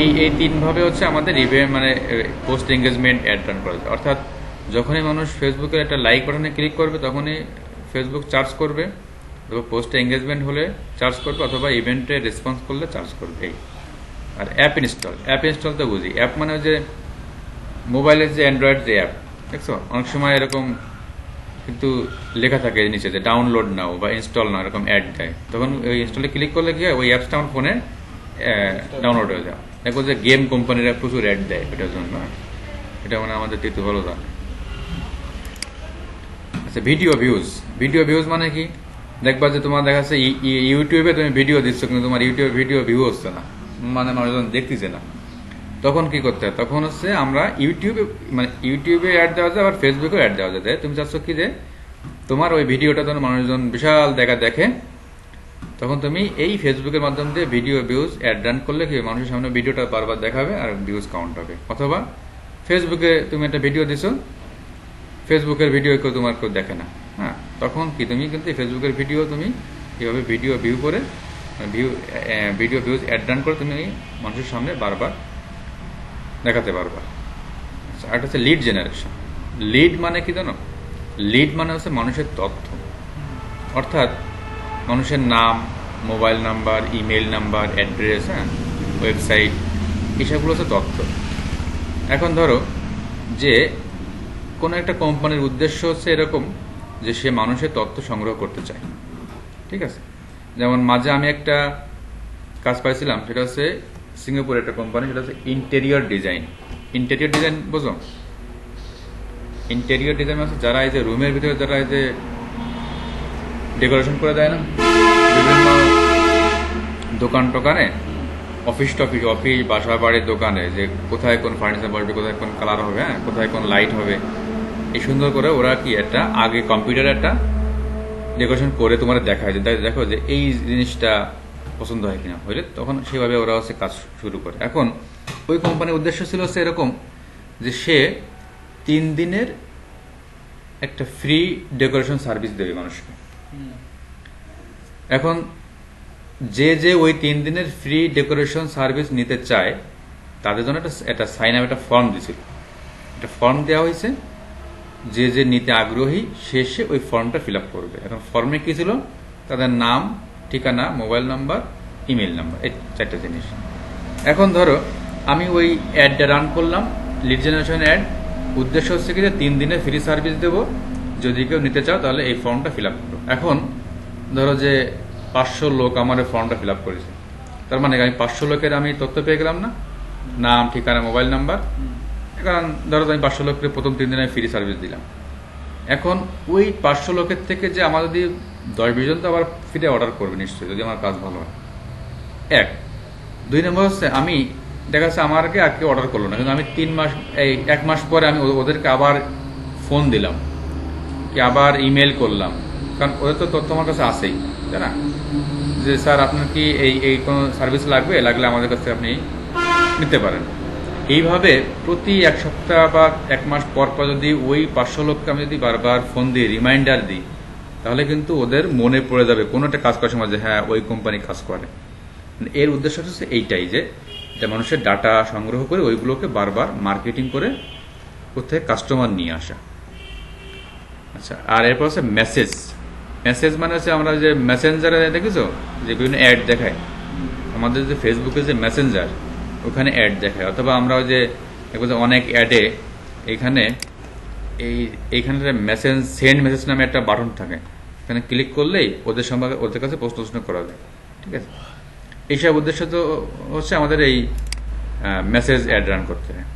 এই 3 ভাবে হচ্ছে আমাদের ইভেন্ট মানে পোস্ট এঙ্গেজমেন্ট অ্যাড রান করা যায়। অর্থাৎ যখনই মানুষ ফেসবুকের একটা লাইক বাটনে ক্লিক করবে তখনই ফেসবুক চার্জ করবে, অথবা পোস্টে এঙ্গেজমেন্ট হলে চার্জ করবে, অথবা ইভেন্টে রেসপন্স করলে চার্জ করবে। এই আর অ্যাপ ইনস্টল তো বুঝি। অ্যাপ মানে যে মোবাইলের যে অ্যান্ড্রয়েড যে অ্যাপ, দেখছো অনেক সময় এরকম কিন্তু লেখা থাকে নিচে যে ডাউনলোড নাও বা ইনস্টল নাও, এরকম অ্যাড দেয়। তখন ওই ইনস্টলে ক্লিক করলে কি হয়, ওই অ্যাপসটা আমার ফোনে ডাউনলোড হয়ে যায়। দেখো যে গেম কোম্পানিরা প্রচুর অ্যাড দেয় এটার জন্য, এটা মানে আমাদের তিতু ভালো জানে। আচ্ছা, ভিডিও ভিউজ মানে কি? দেখবা যে তোমার দেখা যাচ্ছে ইউটিউবে তুমি ভিডিও দিচ্ছ, কিন্তু তোমার ইউটিউবে ভিডিও ভিউ হচ্ছে না, মানে মানুষজন দেখতেছে না। তখন কি করতে হয়? তখন হচ্ছে আমরা ইউটিউবে অ্যাড দেওয়া যায়, আবার ফেসবুকেও অ্যাড দেওয়া যায়। তুমি চাচ্ছ কি যে তোমার ওই ভিডিওটা যেন মানুষজন বিশাল দেখে, তখন তুমি এই ফেসবুকের মাধ্যম দিয়ে ভিডিও ভিউজ অ্যাড রান করলে কি মানুষের সামনে ভিডিওটা বারবার দেখাবে আর ভিউজ কাউন্ট হবে। অথবা ফেসবুকে তুমি একটা ভিডিও দিছো, ফেসবুকের ভিডিও তোমার কেউ দেখে না, হ্যাঁ, তখন কি তুমি কিন্তু ফেসবুকের ভিডিও তুমি এইভাবে ভিডিও ভিউজ অ্যাড রান করে তুমি মানুষের সামনে বারবার দেখাতে পারবা। আচ্ছা, আর হচ্ছে লিড জেনারেশন। লিড মানে কি জানো? লিড মানে হচ্ছে মানুষের তথ্য, অর্থাৎ মানুষের নাম, mobile number, email number, address, হ্যাঁ, ওয়েবসাইট, এসবগুলো হচ্ছে তথ্য। এখন ধরো যে কোনো একটা কোম্পানির উদ্দেশ্য হচ্ছে এরকম যে সে মানুষের তথ্য সংগ্রহ করতে চায়, ঠিক আছে? যেমন মাঝে আমি একটা কাজ পাইছিলাম, সেটা হচ্ছে সিঙ্গাপুরের একটা কোম্পানি, সেটা হচ্ছে ইন্টেরিয়র ডিজাইন বোঝো? ইন্টেরিয়র ডিজাইন মানে যারা এই যে রুমের ভিতরে যারা এই যে ডেকোরেশন করে দেয় না, বিভিন্ন দোকান টোকানে, অফিস বাসা বাড়ির দোকানে, যে কোথায় কোন ফার্নিচার বসবে, কোথায় কোন কালার হবে, হ্যাঁ, কোথায় কোন লাইট হবে, এই সুন্দর করে ওরা কি একটা আগে কম্পিউটারে একটা ডেকোরেশন করে তোমার দেখায়, যে দেখো যে এই জিনিসটা পছন্দ হয় কিনা, হইলে তখন সেভাবে ওরা হচ্ছে কাজ শুরু করে। এখন ওই কোম্পানির উদ্দেশ্য ছিল হচ্ছে এরকম যে সে 3 দিনের একটা ফ্রি ডেকোরেশন সার্ভিস দেবে মানুষকে। এখন যে ওই 3 দিনের ফ্রি ডেকোরেশন সার্ভিস নিতে চায় তাদের জন্য একটা সাইন আপ, একটা ফর্ম দিয়েছিল। একটা ফর্ম দেওয়া হয়েছে, যে নিতে আগ্রহী সে ওই ফর্মটা ফিল আপ করবে। এখন ফর্মে কি ছিল? তাদের নাম, ঠিকানা, মোবাইল নাম্বার, ইমেল নাম্বার, এই 4টা জিনিস। এখন ধরো আমি ওই অ্যাডটা রান করলাম, লিড জেনারেশন অ্যাড। উদ্দেশ্য হচ্ছে কি যে 3 দিনের ফ্রি সার্ভিস দেবো, যদি কেউ নিতে চাও তাহলে এই ফর্মটা ফিল আপ করো। এখন ধরো যে 500 লোক আমার এই ফর্মটা ফিল আপ করেছে, তার মানে আমি 500 লোকের আমি তথ্য পেয়ে গেলাম না, নাম, ঠিকানা, মোবাইল নাম্বার। কারণ ধরো আমি 500 লোকের প্রথম 3 দিনে ফ্রি সার্ভিস দিলাম। এখন ওই 500 লোকের থেকে যে আমার যদি 10-20 জন তো আবার ফ্রি অর্ডার করবে নিশ্চয়ই, যদি আমার কাজ ভালো হয়। 2 নম্বর হচ্ছে আমি দেখা যাচ্ছে আমাকে আর কেউ অর্ডার করলো না, কিন্তু আমি 1 মাস পরে আমি ওদেরকে আবার ফোন দিলাম, কি আবার ইমেল করলাম, কারণ ওদের তো তথ্য আমার কাছে আসেই, তাই না? যে স্যার আপনার কি এই কোনো সার্ভিস লাগলে আমাদের কাছে আপনি নিতে পারেন। এইভাবে প্রতি 1 সপ্তাহ বা 1 মাস পর যদি ওই 500 লোককে আমি যদি বারবার ফোন দিই, রিমাইন্ডার দিই, তাহলে কিন্তু ওদের মনে পড়ে যাবে কোনো একটা কাজ করার সময় যে হ্যাঁ ওই কোম্পানি কাজ করে। এর উদ্দেশ্য হচ্ছে এইটাই, যে এটা মানুষের ডাটা সংগ্রহ করে ওইগুলোকে বারবার মার্কেটিং করে কোথায় কাস্টমার নিয়ে আসা। আচ্ছা, আর এরপর হচ্ছে মেসেজ মানে হচ্ছে আমরা যে মেসেঞ্জারে দেখেছো যে বিভিন্ন অ্যাড দেখায়, আমাদের যে ফেসবুকে যে মেসেঞ্জার, ওখানে অ্যাড দেখায়। অথবা আমরা ওই যে অনেক অ্যাডে এইখানে সেন্ড মেসেজ নামে একটা বাটন থাকে, এখানে ক্লিক করলেই ওদের কাছে প্রশ্ন করা যায়, ঠিক আছে? এইসব উদ্দেশ্য তো হচ্ছে আমাদের এই মেসেজ অ্যাড রান করতে হয়।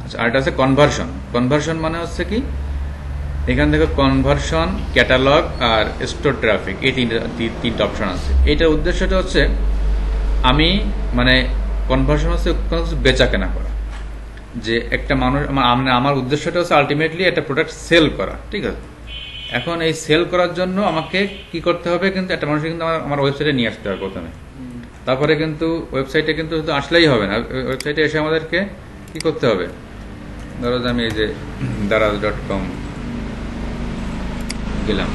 আচ্ছা, আর এটা হচ্ছে কনভার্সন মানে হচ্ছে কি, এখান থেকে কনভার্সন, ক্যাটালগ আর স্টোর ট্রাফিক, এই তিনটা অপশন আছে। এটার উদ্দেশ্যটা হচ্ছে আমি মানে কনভার্সন হচ্ছে বেচা কেনা করা, যে একটা মানুষ আমার উদ্দেশ্যটা হচ্ছে আলটিমেটলি একটা প্রোডাক্ট সেল করা, ঠিক আছে? এখন এই সেল করার জন্য আমাকে কি করতে হবে, কিন্তু একটা মানুষকে কিন্তু আমার ওয়েবসাইটে নিয়ে আসতে হবে প্রথমে। তারপরে কিন্তু ওয়েবসাইটে কিন্তু শুধু আসলেই হবে না, ওয়েবসাইটে এসে আমাদেরকে কি করতে হবে? ধরো আমি এই যে daraz.com গেলাম,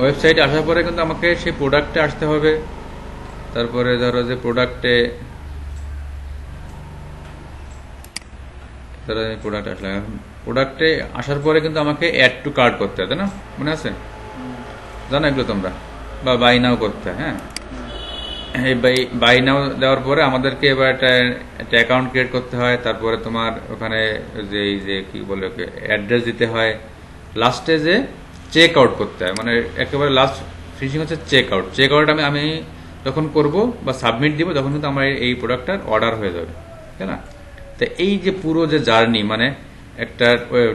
ওয়েবসাইটে আসার পরে কিন্তু আমাকে সেই প্রোডাক্টে আসতে হবে। তারপরে ধরো যে প্রোডাক্টে তাহলে আমি প্রোডাক্ট আসলাম। এখন প্রোডাক্টে আসার পরে কিন্তু আমাকে অ্যাড টু কার্ট করতে হবে, তাই না? মনে আছে? জানো এগুলো তোমরা? বা বাই নাও করতে হয়, হ্যাঁ। এই বাই নাও দেওয়ার পরে আমাদেরকে এবার একটা অ্যাকাউন্ট ক্রিয়েট করতে হয়। তারপরে তোমার ওখানে যে কি বলে ওকে অ্যাড্রেস দিতে হয়। লাস্টে যে চেক আউট করতে হয়, মানে একেবারে লাস্ট ফিনিশিং হচ্ছে চেক আউট। চেক আউট আমি যখন করব বা সাবমিট দিব তখন কিন্তু আমার এই প্রোডাক্টটার অর্ডার হয়ে যাবে, তাই না? তো এই যে পুরো যে জার্নি, মানে একটা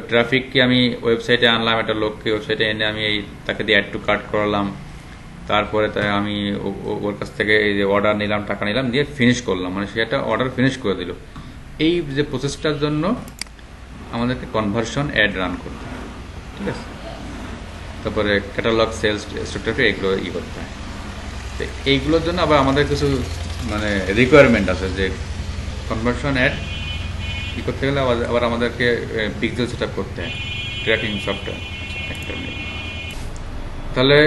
ট্রাফিককে আমি ওয়েবসাইটে আনলাম, একটা লোককে ওয়েবসাইটে এনে আমি তাকে দিয়ে অ্যাড টু কার্ট করালাম, তারপরে তাই আমি ওর কাছ থেকে এই যে অর্ডার নিলাম, টাকা নিলাম, দিয়ে ফিনিশ করলাম, মানে সে একটা অর্ডার ফিনিশ করে দিল। এই যে প্রসেসটার জন্য আমাদেরকে কনভার্সন অ্যাড রান করতে হয়, ঠিক আছে? তারপরে ক্যাটালগ, সেলস, স্ট্রাকচার, এগুলো করতে হয়। তো এইগুলোর জন্য আবার আমাদের কিছু মানে রিকোয়ারমেন্ট আছে, যে কনভার্সন অ্যাড করতে গেলে আবার আমাদেরকে পিক্সেল সেট আপ করতে হয়, ট্র্যাকিং সফটওয়্যার। তাহলে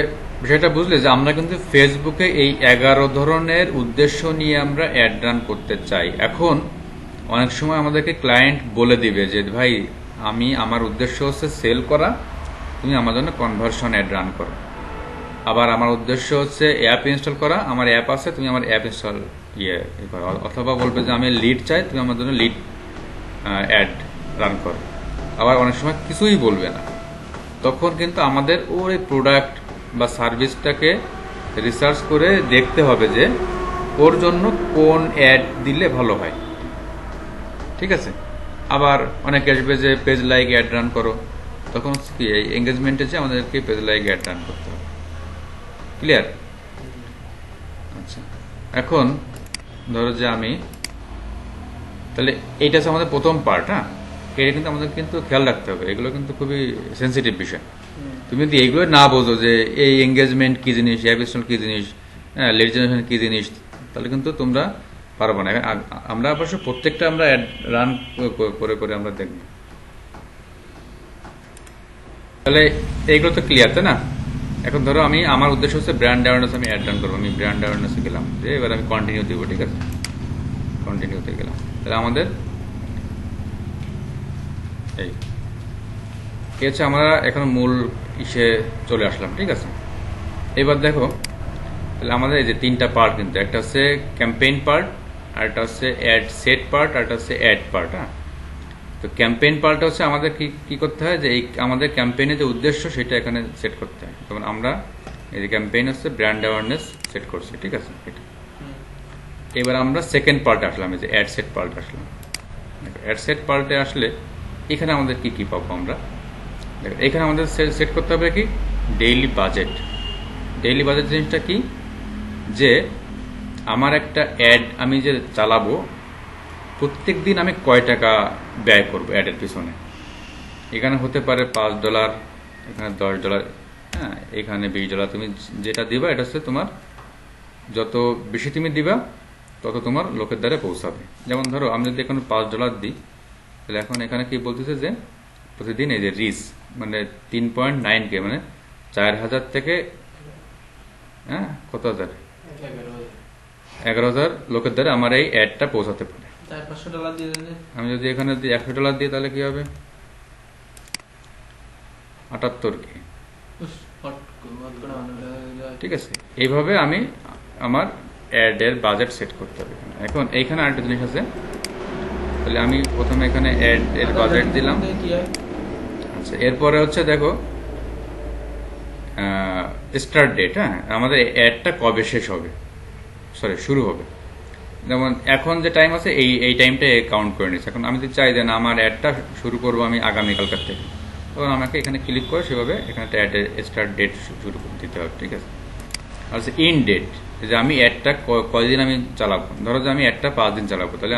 বিষয়টা বুঝলে যে আমরা কিন্তু ফেসবুকে এই 11 ধরনের উদ্দেশ্য নিয়ে আমরা অ্যাড রান করতে চাই। এখন অনেক সময় আমাদেরকে ক্লায়েন্ট বলে দিবে যে ভাই আমার উদ্দেশ্য হচ্ছে সেল করা, তুমি আমার জন্য কনভার্সন অ্যাড রান করো। আবার আমার উদ্দেশ্য হচ্ছে অ্যাপ ইনস্টল করা, আমার অ্যাপ আছে, তুমি আমার অ্যাপ ইনস্টল করো। অথবা বলবে যে আমি লিড চাই, তুমি আমার জন্য লিড অ্যাড রান করো। আবার অনেক সময় কিছুই বলবে না। তখন কিন্তু আমাদের ওই প্রোডাক্ট বা সার্ভিসটাকে রিসার্চ করে দেখতে হবে যে ওর জন্য কোন অ্যাড দিলে ভালো হয়, ঠিক আছে? আবার অনেকে আসবে যে পেজ লাইক অ্যাড রান করো, তখন কি এই এঙ্গেজমেন্টে যে আমাদেরকে পেজ লাইক অ্যাড রান করতে হবে। ক্লিয়ার? আচ্ছা, এখন ধরো যে আমি তাহলে এইটা হচ্ছে আমাদের প্রথম পার্ট। হ্যাঁ, এটা কিন্তু আমাদের কিন্তু খেয়াল রাখতে হবে, এগুলো কিন্তু খুবই সেন্সিটিভ বিষয়। তুমি যদি এইগুলো না বোঝো যে এই এঙ্গেজমেন্ট কি জিনিস, অ্যাপ ইনস্টল কি জিনিস, হ্যাঁ, লিড জেনারেশন কি জিনিস, তাহলে কিন্তু তোমরা পারবো না। আমরা অবশ্য প্রত্যেকটা আমরা রান করে করে আমরা দেখব। তাহলে এইগুলো তো ক্লিয়ার, তাই না? এখন ধরো আমার উদ্দেশ্য হচ্ছে ব্র্যান্ড অ্যাওয়ারনেস, আমি অ্যাড রান করবো। আমি ব্র্যান্ড অ্যাওয়ারনেসে গেলাম, যে এবার আমি কন্টিনিউ দিব, ঠিক আছে? কন্টিনিউতে গেলাম। তাহলে আমাদের এই হচ্ছে আমরা এখন মূল ইসে চলে আসলাম, ঠিক আছে? এবার দেখো, তাহলে আমাদের এই যে তিনটা পার্ট, কিন্তু একটা হচ্ছে ক্যাম্পেইন পার্ট, আর একটা হচ্ছে অ্যাড সেট পার্ট, আর একটা হচ্ছে অ্যাড পার্ট। হ্যাঁ, তো ক্যাম্পেইন পার্ট হচ্ছে আমাদের কি করতে হয়, যে এই আমাদের ক্যাম্পেইনের যে উদ্দেশ্য সেটা এখানে সেট করতে হয়। যেমন আমরা এই যে ক্যাম্পেইন হচ্ছে ব্র্যান্ড অ্যাওয়ারনেস সেট করছি, ঠিক আছে? এটা এবার আমরা সেকেন্ড পার্টে আসলাম, এই যে অ্যাড সেট পার্ট আসলাম। অ্যাড সেট পার্টে আসলে এখানে আমাদের কি পাবো আমরা? এখানে আমাদের সেট করতে হবে কি ডেইলি বাজেট। ডেইলি বাজেট জিনিসটা কি, যে আমার একটা অ্যাড আমি যে চালাবো, প্রত্যেক দিন আমি কয় টাকা ব্যয় করবো অ্যাডের পিছনে। এখানে হতে পারে $5, এখানে $10, হ্যাঁ, এখানে $20। তুমি যেটা দিবা এটা হচ্ছে তোমার, যত বেশি তুমি দিবা তত তোমার লোকের দ্বারা পৌঁছাবে। যেমন ধরো আমি যদি এখানে $5 দিই, তাহলে এখন এখানে কি বলতেছে যে প্রতিদিন এই যে রিচ মানে 3.9K, মানে 4,000 থেকে হ্যাঁ কত হাজার, 11,000 লোকের দ্বারা আমার এই অ্যাডটা পৌঁছাতে পারে। আমি যদি এখানে দিই $100 দিই, তাহলে কি হবে? 78K, ঠিক আছে? এইভাবে আমি আমার অ্যাডের বাজেট সেট করতে হবে। এখন এইখানে আরেকটা জিনিস আছে, তাহলে আমি প্রথমে এখানে অ্যাড এর বাজেট দিলাম। আচ্ছা, এরপরে হচ্ছে দেখো স্টার্ট ডেট। হ্যাঁ, আমাদের অ্যাডটা কবে শেষ হবে, শুরু হবে। যেমন এখন যে টাইম আছে এই টাইমটা কাউন্ট করে নিচ্ছে। এখন আমি যদি চাই যে না আমার অ্যাডটা শুরু করবো আমি আগামীকালকার থেকে, তখন আমাকে এখানে ক্লিক করে সেভাবে এখানে একটা অ্যাডের স্টার্ট ডেট শুরু করে দিতে হবে, ঠিক আছে? আর হচ্ছে ইন ডেট, যে আমি অ্যাডটা কয়দিন আমি চালাবো। ধরো যে আমি অ্যাডটা 5 দিন চালাবো, তাহলে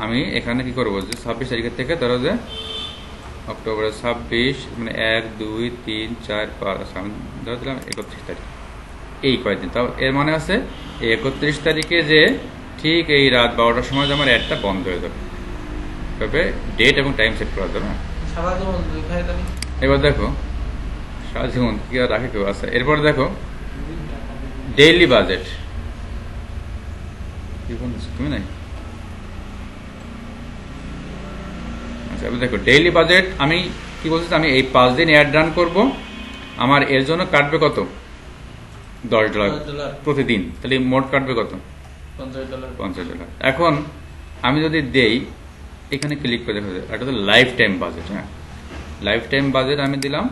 আমি এখানে কি করবো, যে 26 তারিখের থেকে ধরো যে অক্টোবরের 26, মানে 1, 2, 3, 4, 5, আমি ধরে দিলাম 31 তারিখ, এই কয়েকদিন। তাও এর মানে আছে এই 31 তারিখে যে ঠিক এই রাত 12টার সময় যে আমার অ্যাডটা বন্ধ হয়ে যাবে। তবে ডেট এবং টাইম সেট করা যাবে না। এবার দেখো সারা জীবন কি আর রাখে কেউ আছে। এরপর দেখো ডেইলি বাজেট, তুমি নাই আচ্ছা এবার দেখো ডেইলি বাজেট আমি কি বলছি, আমি এই 5 দিন অ্যাড রান করব, আমার এর জন্য কাটবে কত, $10 $10 প্রতিদিন, তাহলে মোট কাটবে কত, $50 $50। এখন আমি যদি দেই এখানে ক্লিক করে দেখো, এটা তো লাইফ টাইম বাজেট। হ্যাঁ, লাইফ টাইম বাজেট আমি দিলাম,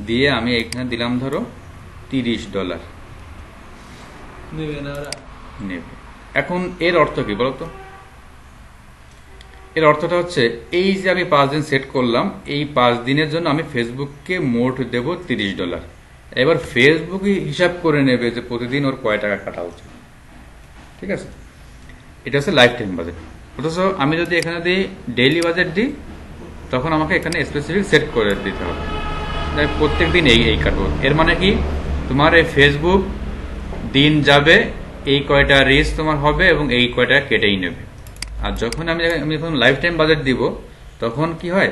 দিয়ে আমি এখানে দিলাম ধরো $30 নেবে না ওরা। নেবে। এখন এর অর্থ কি বলতো, এর অর্থটা হচ্ছে এই যে আমি 5 দিন সেট করলাম, এই 5 দিনের জন্য আমি ফেসবুককে মোট দেব $30। এবার ফেসবুক হিসাব করে নেবে যে প্রতিদিন ওর কয় টাকা কাটা উচিত। ঠিক আছে, এটা হচ্ছে লাইফ টাইম বাজেট। অথচ আমি যদি এখানে দিই ডেইলি বাজেট দিই, তখন আমাকে এখানে স্পেসিফিক সেট করে দিতে হবে, প্রত্যেক দিন এই কাটবো। এর মানে কি, তোমার এই ফেসবুক দিন যাবে, এই কয়টা রিচ তোমার হবে এবং এই কয়টা কেটেই নেবে। আর যখন আমি যখন লাইফ টাইম বাজেট দিব, তখন কি হয়,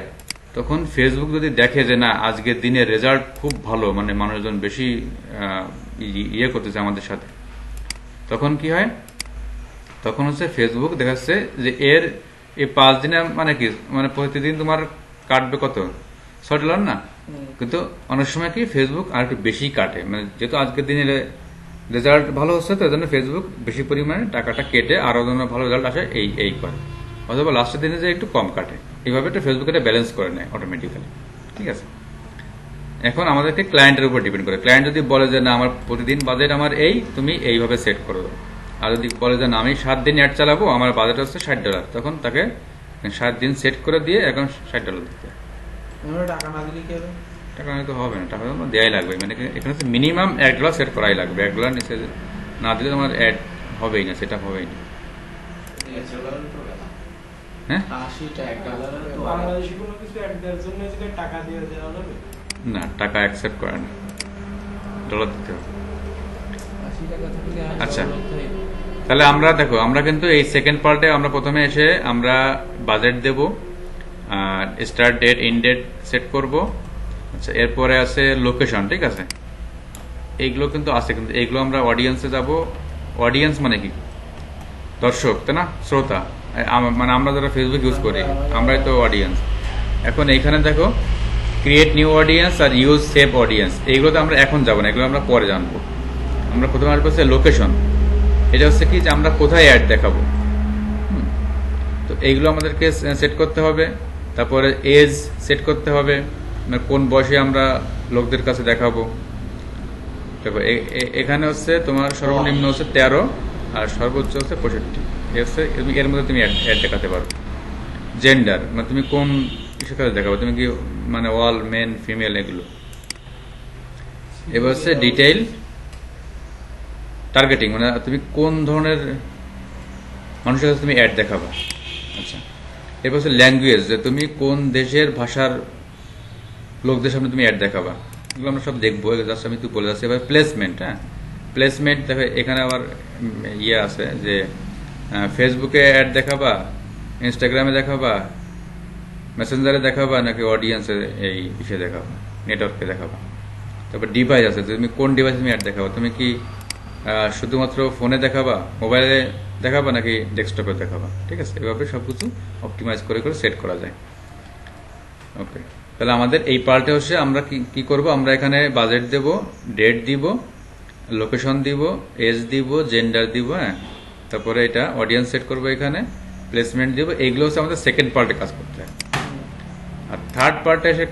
তখন ফেসবুক যদি দেখে যে না আজকের দিনের রেজাল্ট খুব ভালো, মানে মানুষজন বেশি ইয়ে করতেছে আমাদের সাথে, তখন কি হয়, তখন হচ্ছে ফেসবুক দেখাচ্ছে যে এর এই 5 দিনে মানে কি, মানে প্রতিদিন তোমার কাটবে কত, $6 না। কিন্তু অনেক সময় কি ফেসবুক আর একটু বেশি কাটে, মানে যেহেতু আজকের দিনে রেজাল্ট ভালো হচ্ছে, তো এই জন্য ফেসবুক বেশি পরিমাণে টাকাটা কেটে আরো যেন ভালো রেজাল্ট আসে এই করে, অথবা লাস্টের দিনে যে একটু কম কাটে, এইভাবে একটা ফেসবুক এটা ব্যালেন্স করে নেয় অটোমেটিক্যালি। ঠিক আছে, এখন আমাদেরকে ক্লায়েন্টের উপর ডিপেন্ড করে। ক্লায়েন্ট যদি বলে যে না আমার প্রতিদিন বাজেট আমার এই, তুমি এইভাবে সেট করো, আর যদি বলে যে না আমি 7 দিন অ্যাড চালাবো, আমার বাজেট হচ্ছে $60, তখন তাকে 7 দিন সেট করে দিয়ে এখন $60 দিতে হবে। আমরা টাকা না দিলে কি হবে? টাকা তো হবে না, টাকা তো দেওয়াই লাগবে, মানে এখানে হচ্ছে মিনিমাম $1 সেট করাই লাগবে, $1 নিচে না দিলে তোমার অ্যাড হবেই না, সেটা হবেই না। হ্যাঁ, $80 বাংলাদেশি কোনো কিছু অ্যাড দেওয়ার জন্য যদি টাকা দিয়ে দেওয়া যাবে না টাকা অ্যাকসেপ্ট করে না, ডলার দিতে হবে। আচ্ছা, তাহলে আমরা দেখো, আমরা কিন্তু এই সেকেন্ড পার্টে আমরা প্রথমে এসে আমরা বাজেট দেব, start date end date set করব। আচ্ছা, এরপরে আছে লোকেশন। ঠিক আছে, এইগুলো কিন্তু আছে, কিন্তু এইগুলো আমরা অডিয়েন্সে যাব। অডিয়েন্স মানে কি, দর্শক, তাই না, শ্রোতা, মানে আমরা যারা ফেসবুক ইউজ করি আমরাই তো অডিয়েন্স। এখন এইখানে দেখো ক্রিয়েট নিউ অডিয়েন্স আর ইউজ সেভ অডিয়েন্স, এইগুলোতে আমরা এখন যাবো না, এগুলো আমরা পরে জানবো। আমরা প্রথমে আসবো হচ্ছে লোকেশন। এটা হচ্ছে কি যে আমরা কোথায় অ্যাড দেখাবো, তো এইগুলো আমাদেরকে সেট করতে হবে। তারপরে এজ সেট করতে হবে, মানে কোন বয়সে আমরা লোকদের কাছে দেখাবো। দেখো এখানে হচ্ছে তোমার সর্বনিম্ন হচ্ছে 13 আর সর্বোচ্চ হচ্ছে 65, এর মধ্যে তুমি অ্যাড দেখাতে পারো। জেন্ডার মানে তুমি কোন কিসের কাছে দেখাবো, তুমি কি মানে অল, মেন, ফিমেল, এগুলো। এবার হচ্ছে ডিটেইল টার্গেটিং, মানে তুমি কোন ধরনের মানুষের কাছে তুমি অ্যাড দেখাবা। আচ্ছা, এবার হচ্ছে ল্যাঙ্গুয়েজ, যে তুমি কোন দেশের ভাষার লোকদের সামনে তুমি অ্যাড দেখাবা, এগুলো আমরা সব দেখবো, জাস্ট আমি তুই বলে যাচ্ছি। এবার প্লেসমেন্ট। হ্যাঁ, প্লেসমেন্ট দেখো এখানে আবার ইয়ে আছে যে ফেসবুকে অ্যাড দেখাবা, ইনস্টাগ্রামে দেখাবা, মেসেঞ্জারে দেখাবা, নাকি অডিয়েন্সে এই ইসে দেখাবা, নেটওয়ার্কে দেখাবা। তারপর ডিভাইস আছে, তুমি কোন ডিভাইসে তুমি অ্যাড দেখাবা, তুমি কি শুধুমাত্র ফোনে দেখাবা, মোবাইলে দেখাবা, নাকি ডেস্কটপে দেখাবা। ঠিক আছে, এভাবে সবকিছু অপটিমাইজ করে করে সেট করা যায়। ওকে, তাহলে আমাদের এই পার্টে হচ্ছে আমরা কি করব, আমরা এখানে বাজেট দেব, ডেট দিব, লোকেশন দিব, এজ দিব, জেন্ডার দিব। হ্যাঁ, তারপরে এটা অডিয়েন্স সেট করব, এখানে প্লেসমেন্ট দিব। এইগুলো হচ্ছে আমাদের সেকেন্ড পার্টে কাজ করতে হয়। আর থার্ড পার্টে এসে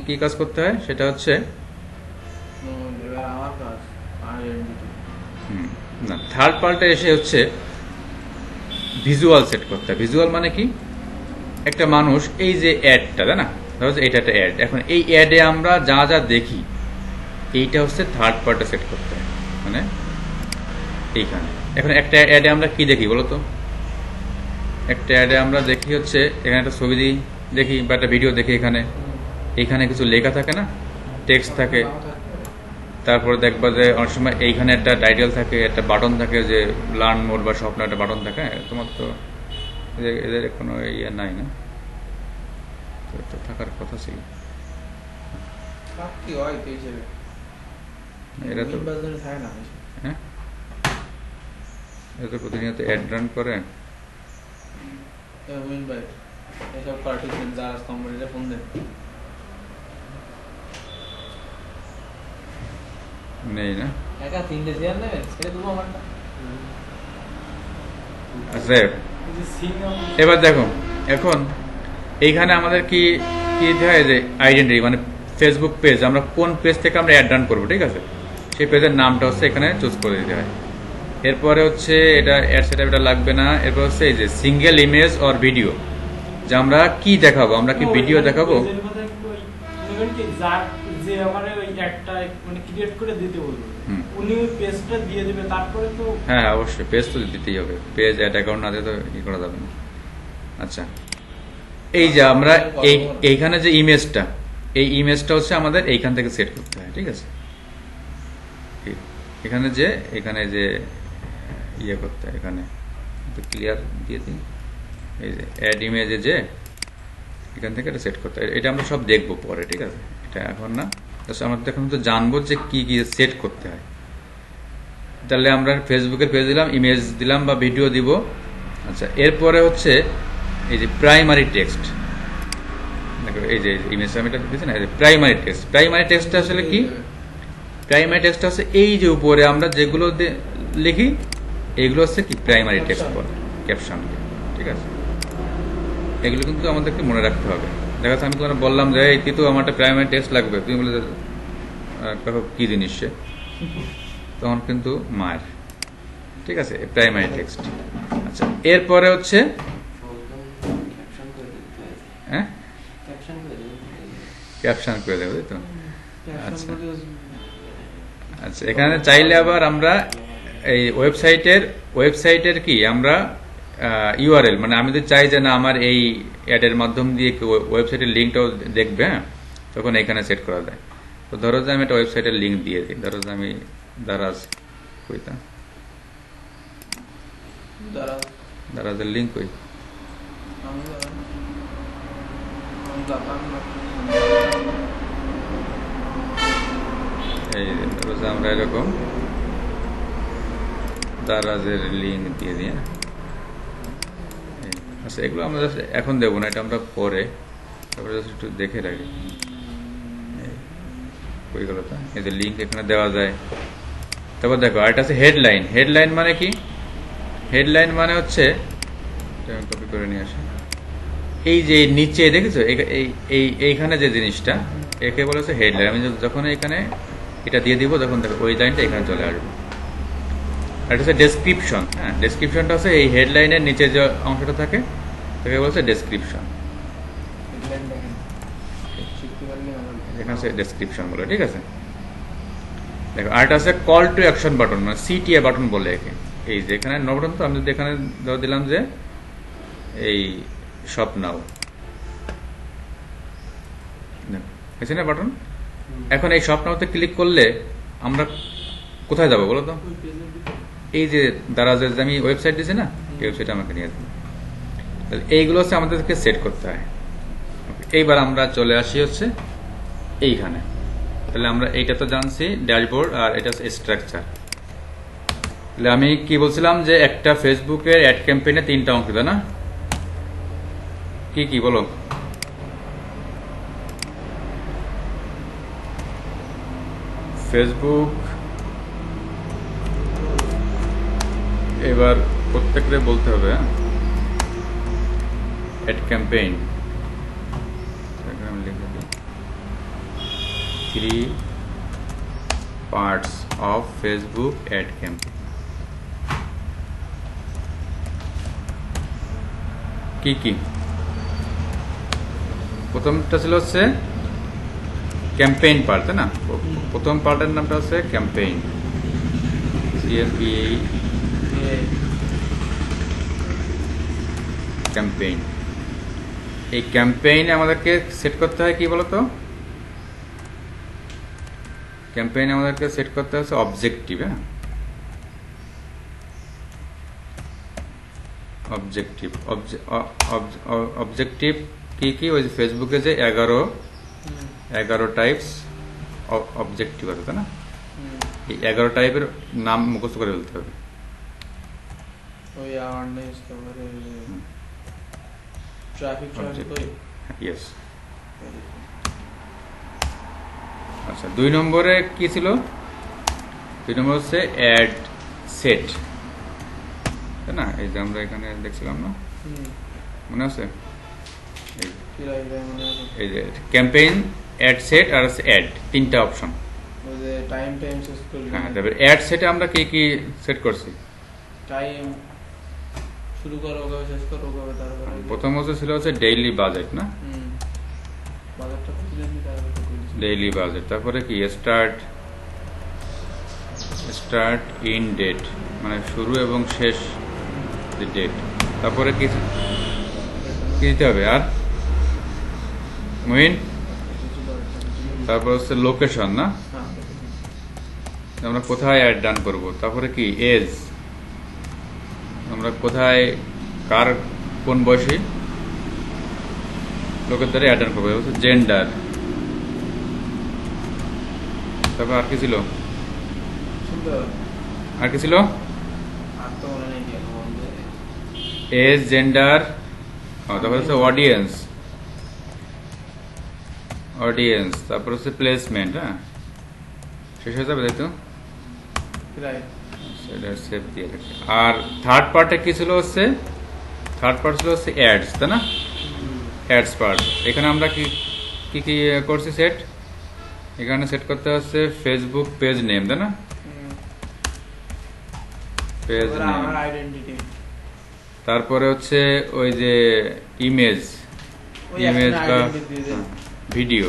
কি কাজ করতে হয়, সেটা হচ্ছে না, থার্ড পার্টে এসে হচ্ছে ভিজুয়াল সেট করতে হয়। ভিজুয়াল মানে কি, একটা মানুষ এই যে অ্যাডটা, তাই না, ধরো এটা একটা অ্যাড, এখন এই অ্যাডে আমরা যা যা দেখি, এইটা হচ্ছে থার্ড পার্টে সেট করতে হয়, মানে এইখানে। এখন একটা অ্যাডে আমরা কি দেখি বলো তো, একটা অ্যাডে আমরা দেখি হচ্ছে এখানে একটা ছবি দেখি বা একটা ভিডিও দেখি, এখানে কিছু লেখা থাকে না, টেক্সট থাকে। তারপরে দেখবা যে অনেক সময় এইখানে একটা টাইটেল থাকে, একটা বাটন থাকে, যে লার্ন মোর বা স্বপ্ন একটা বাটন থাকে। তোমার তো এদের কোনো ইয়ে নাই না, তো থাকার কথা ছিল। এরা তো হ্যাঁ, এরা তো প্রতিনিয়ত অ্যাড রান করে। এসব পার্টিশন যারা কোম্পানিতে ফোন দেন নেই না। একা 3টে চেয়ার নেবেন ছেড়ে দেবো আমারটা আচ্ছা এই যে সিঙ্গাপুর এবার দেখো এখন এইখানে আমাদের কি কি দিতে হয় যে আইডেন্টিটি মানে ফেসবুক পেজ আমরা কোন পেজ থেকে আমরা অ্যাড রান করবো, ঠিক আছে, সেই পেজের নামটা হচ্ছে এখানে চুজ করে দিতে হয়। এরপরে হচ্ছে এটা অ্যাড সেটআপ এটা লাগবে না। এরপর হচ্ছে এই যে সিঙ্গেল ইমেজ অর ভিডিও, যে আমরা কি দেখাবো, আমরা কি ভিডিও দেখাবো। পেজের কথা একটু ওই নেবেন কি যার যে আমারে ওই একটা মানে ক্রিয়েট করে দিতে বলবে হুম। উনি ওই পেজটা দিয়ে দিবে তারপরে তো হ্যাঁ হ্যাঁ, অবশ্যই পেজ তো দিতেই হবে, পেজ অ্যাড অ্যাকাউন্ট না দিলে তো ই করা যাবে না। আচ্ছা এই যে আমরা এইখানে যে ইমেজটা, এই ইমেজটা হচ্ছে আমাদের এইখান থেকে সেট করতে হয়, ঠিক আছে। এখানে যে ইয়ে করতে হয়, এখানে ক্লিয়ার দিয়ে দিই, এই যে অ্যাড ইমেজে যে এখান থেকে এটা সেট করতে হয়। এটা আমরা সব দেখবো পরে, ঠিক আছে, এটা এখন না। আমাদের এখন তো জানবো যে কি কি সেট করতে হয়। তাহলে আমরা ফেসবুকের পেজ দিলাম, ইমেজ দিলাম বা ভিডিও দিব। আচ্ছা এরপরে হচ্ছে এই যে প্রাইমারি টেক্সট, এই যে ইমেজ আমি এটা দিয়েছি না, প্রাইমারি টেক্সট। প্রাইমারি টেক্সটটা আসলে কি? প্রাইমারি টেক্সটটা হচ্ছে এই যে উপরে আমরা যেগুলো লিখি এইগুলো হচ্ছে কি প্রাইমারি টেক্সট বলে, ক্যাপশন, ঠিক আছে। এগুলো কিন্তু আমাদেরকে মনে রাখতে হবে। দেখা যাচ্ছে আমি তোমার বললাম যে এই কিন্তু আমার একটা প্রাইমারি টেক্সট লাগবে, তুমি বলে কি জিনিস সে, তখন কিন্তু মায়ের, ঠিক আছে, প্রাইমারি টেক্সট। আচ্ছা এরপরে হচ্ছে হ্যাঁ ক্যাপশন করে দেবো, তাই তো। আচ্ছা আচ্ছা এখানে চাইলে আবার আমরা এই ওয়েবসাইটের কি আমরা ইউআরএল মানে আমি যদি চাই যে না আমার এই অ্যাডের মাধ্যম দিয়ে ওয়েবসাইটের লিঙ্কটাও দেখবে, হ্যাঁ, তখন এখানে সেট করা যায়। তো ধরো যে আমি একটা ওয়েবসাইটের লিঙ্ক দিয়ে দিই, ধরো যে আমি দারাজ কইতাম, দারাজের লিঙ্ক কই, এই ধরো যে আমরা এরকম দারাজের লিঙ্ক দিয়ে দিই। আচ্ছা এগুলো আমরা এখন দেবো না, এটা আমরা পরে তারপরে একটু দেখে রাখি। ওই গেল তা এই যে লিঙ্ক এখানে দেওয়া যায়। তারপর দেখো আর এটা আছে হেডলাইন। হেডলাইন মানে কি? হেডলাইন মানে হচ্ছে কপি করে নিয়ে আসি, এই যে নিচে দেখেছো এইখানে যে জিনিসটা একে বলে হচ্ছে হেডলাইন। আমি যখন এখানে এটা দিয়ে দিব তখন দেখো ওই লাইনটা এখানে চলে আসবে। আর এটা হচ্ছে ডেসক্রিপশন। হ্যাঁ, ডেসক্রিপশনটা হচ্ছে এই হেডলাইনের নিচে যে অংশটা থাকে তাকে বলছে ডেসক্রিপশন। এখানে হচ্ছে ডেসক্রিপশন বলে, ঠিক আছে। দেখো আরেকটা আছে কল টু অ্যাকশন বাটন, মানে সিটিএ বাটন বলে একে। এই যে এখানে নো বাটন, তো আমি যদি এখানে দিলাম যে এই শপ নাও, হয়েছে না বাটন। এখন এই শপ নাওতে ক্লিক করলে আমরা কোথায় যাবো বলো তো? ওই পেজের ভিতরে এই যে দারাজের যে আমি ওয়েবসাইট দিয়েছি না, এই ওয়েবসাইটে আমাকে নিয়ে যাবে। এইগুলো হচ্ছে আমাদেরকে সেট করতে হয়। এইবার আমরা চলে আসি হচ্ছে এইখানে। তাহলে আমরা এইটা তো জানছি ড্যাশবোর্ড, আর এটা হচ্ছে স্ট্রাকচার। তাহলে আমি কি বলছিলাম যে একটা ফেসবুকের অ্যাড ক্যাম্পেইনে 3টা অংশ, তাই না? কি কি বলো? ফেসবুক এবার প্রত্যেকটা বলতে হবে অ্যাড ক্যাম্পেইন। আমি লিখে দিই 3 parts of Facebook ad campaign. কি কি? প্রথমটা ছিল হচ্ছে ক্যাম্পেইন পার্ট, তাই না? প্রথম পার্টের নামটা হচ্ছে ক্যাম্পেইন, CMPAI ক্যাম্পেইন। এই ক্যাম্পেইনে আমাদেরকে সেট করতে হয় কি বলতো? ক্যাম্পেইনে আমাদেরকে সেট করতে হচ্ছে অবজেক্টিভ। হ্যাঁ, অবজেক্টিভ। অবজেক্টিভ কি কি? ওই ফেসবুকে যে 11 টাইপস অবজেক্টিভ আছে, তাই না? এই 11 টাইপের নাম মুখস্থ করে ফেলতে হবে। ওই অ্যাওয়ারনেস, তারপরে ট্রাফিক Object. ওই ইয়েস। আচ্ছা 2 নম্বরে কি ছিল? 2 নম্বর হচ্ছে অ্যাড সেট, তাই না? এই যে আমরা এখানে দেখছিলাম না, মনে আছে? কি রাখবে মনে আছে এই যে ক্যাম্পেইন, অ্যাড সেট আর অ্যাড, তিনটা অপশন। ওই যে টাইম শেষ করলি হ্যাঁ, তারপরে অ্যাড সেটে আমরা কি কি সেট করছি? টাইম শুরু করো কবে শেষ করো কবে তারপরে প্রথম ছিল হচ্ছে ডেইলি বাজেট, না? বাজারটা খুলে দিই তারপরে তো করেছি ডেইলি বাজেট। তারপরে কি স্টার্ট ইন ডেট, মানে শুরু এবং শেষ যে ডেট। তারপরে কি কি দিতে হবে আর মুইন? তারপর হচ্ছে লোকেশন, না? হ্যাঁ আমরা কোথায় অ্যাড ডান করব। তারপরে কি এজ, আমরা কোথায় কার কোন বয়সী লোকের দ্বারা অ্যাড ডান করবো। জেন্ডার, তারপর আর কি ছিল? সুন্দর আর কি ছিল? আর তো মনে নেই কেন বলবে এজ, জেন্ডার, তারপর হচ্ছে অডিয়েন্স, তারপর হচ্ছে প্লেসমেন্ট। হ্যাঁ, শেষ হয়ে যাবে, তাই তো? রাইট সেটা সেভ দিয়ে রাখি। আর থার্ড পার্টে কি ছিল? থার্ড পার্ট ছিল অ্যাডস, তাই না? Ads part. এখানে আমরা কি কি কি করছি সেট? এখানে সেট করতে হচ্ছে ফেসবুক পেজ নেম, তাই না? Page name. আমার আইডেন্টিটি তারপরে হচ্ছে ওই যে ইমেজ ওই ইমেজ একটা বা আইডেন্টিটি দিয়ে দেন ভিডিও।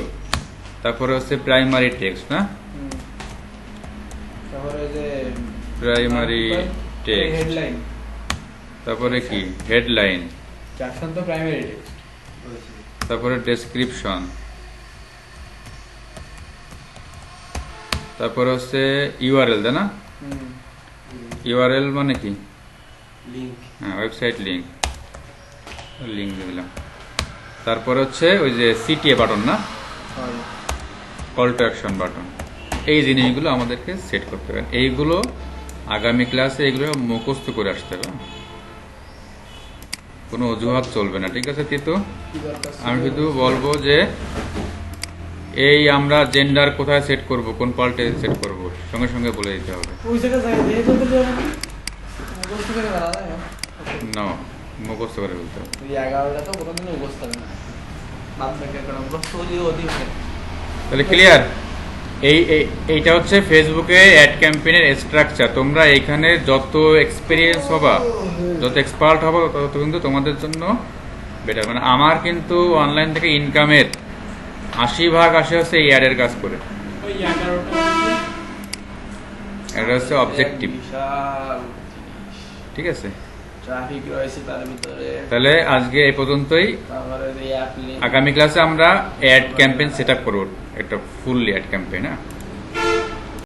তারপরে হচ্ছে প্রাইমারি টেক্সট, না? তারপরে যে প্রাইমারি টেক্সট। হেডলাইন তারপরে কি হেডলাইন। ক্যাপশন তো প্রাইমারি টেক্সট তারপরে ডেসক্রিপশন। তারপরে হচ্ছে ইউআরএল, তাই না? ইউআরএল মানে কি? লিংক। হ্যাঁ, ওয়েবসাইট লিংক দিয়ে দিলাম। তারপরে হচ্ছে ওই যে সিটিএ বাটন, না? Call to action button. এই জিনিসগুলো আমাদেরকে সেট করতে হবে। এইগুলো আগামী ক্লাসে এগুলো মুখস্থ করে আসতে হবে, কোনো অজুহাত চলবে না, ঠিক আছে তিতো? আমি শুধু বলবো যে এই আমরা জেন্ডার কোথায় সেট করব, কোন পাল্টে সেট করব, সঙ্গে সঙ্গে বলে দিতে হবে। ওই জায়গায় যাই দেখে করতে যাবে না। মুখস্থ করে বলা যায় না, মুখস্থ করে বলতে হবে। ওই 11টা তো কোনোদিনও মুখস্থ হবে না বাদ বাকি কারণ মুখস্থ হলেও অধিক হয় তাহলে ক্লিয়ার? এইটা হচ্ছে ফেসবুকে অ্যাড ক্যাম্পেইনের স্ট্রাকচার। তোমরা এখানে যত এক্সপিরিয়েন্স হবা, যত এক্সপার্ট হবা, তত কিন্তু তোমাদের জন্য বেটার। মানে আমার কিন্তু অনলাইন থেকে ইনকামের 80% আসে হচ্ছে এই অ্যাডের কাজ করে। ওই 11টা এটা হচ্ছে অবজেক্টিভ, বিশাল ঠিক আছে? ট্রাফিক রয়েছে তার ভিতরে তাহলে আজকে এই পর্যন্তই। তারপরে এই অ্যাপ লিংক আগামী ক্লাসে আমরা অ্যাড ক্যাম্পেইন সেট আপ করবো, একটা ফুললি অ্যাড ক্যাম্পেইন। হ্যাঁ,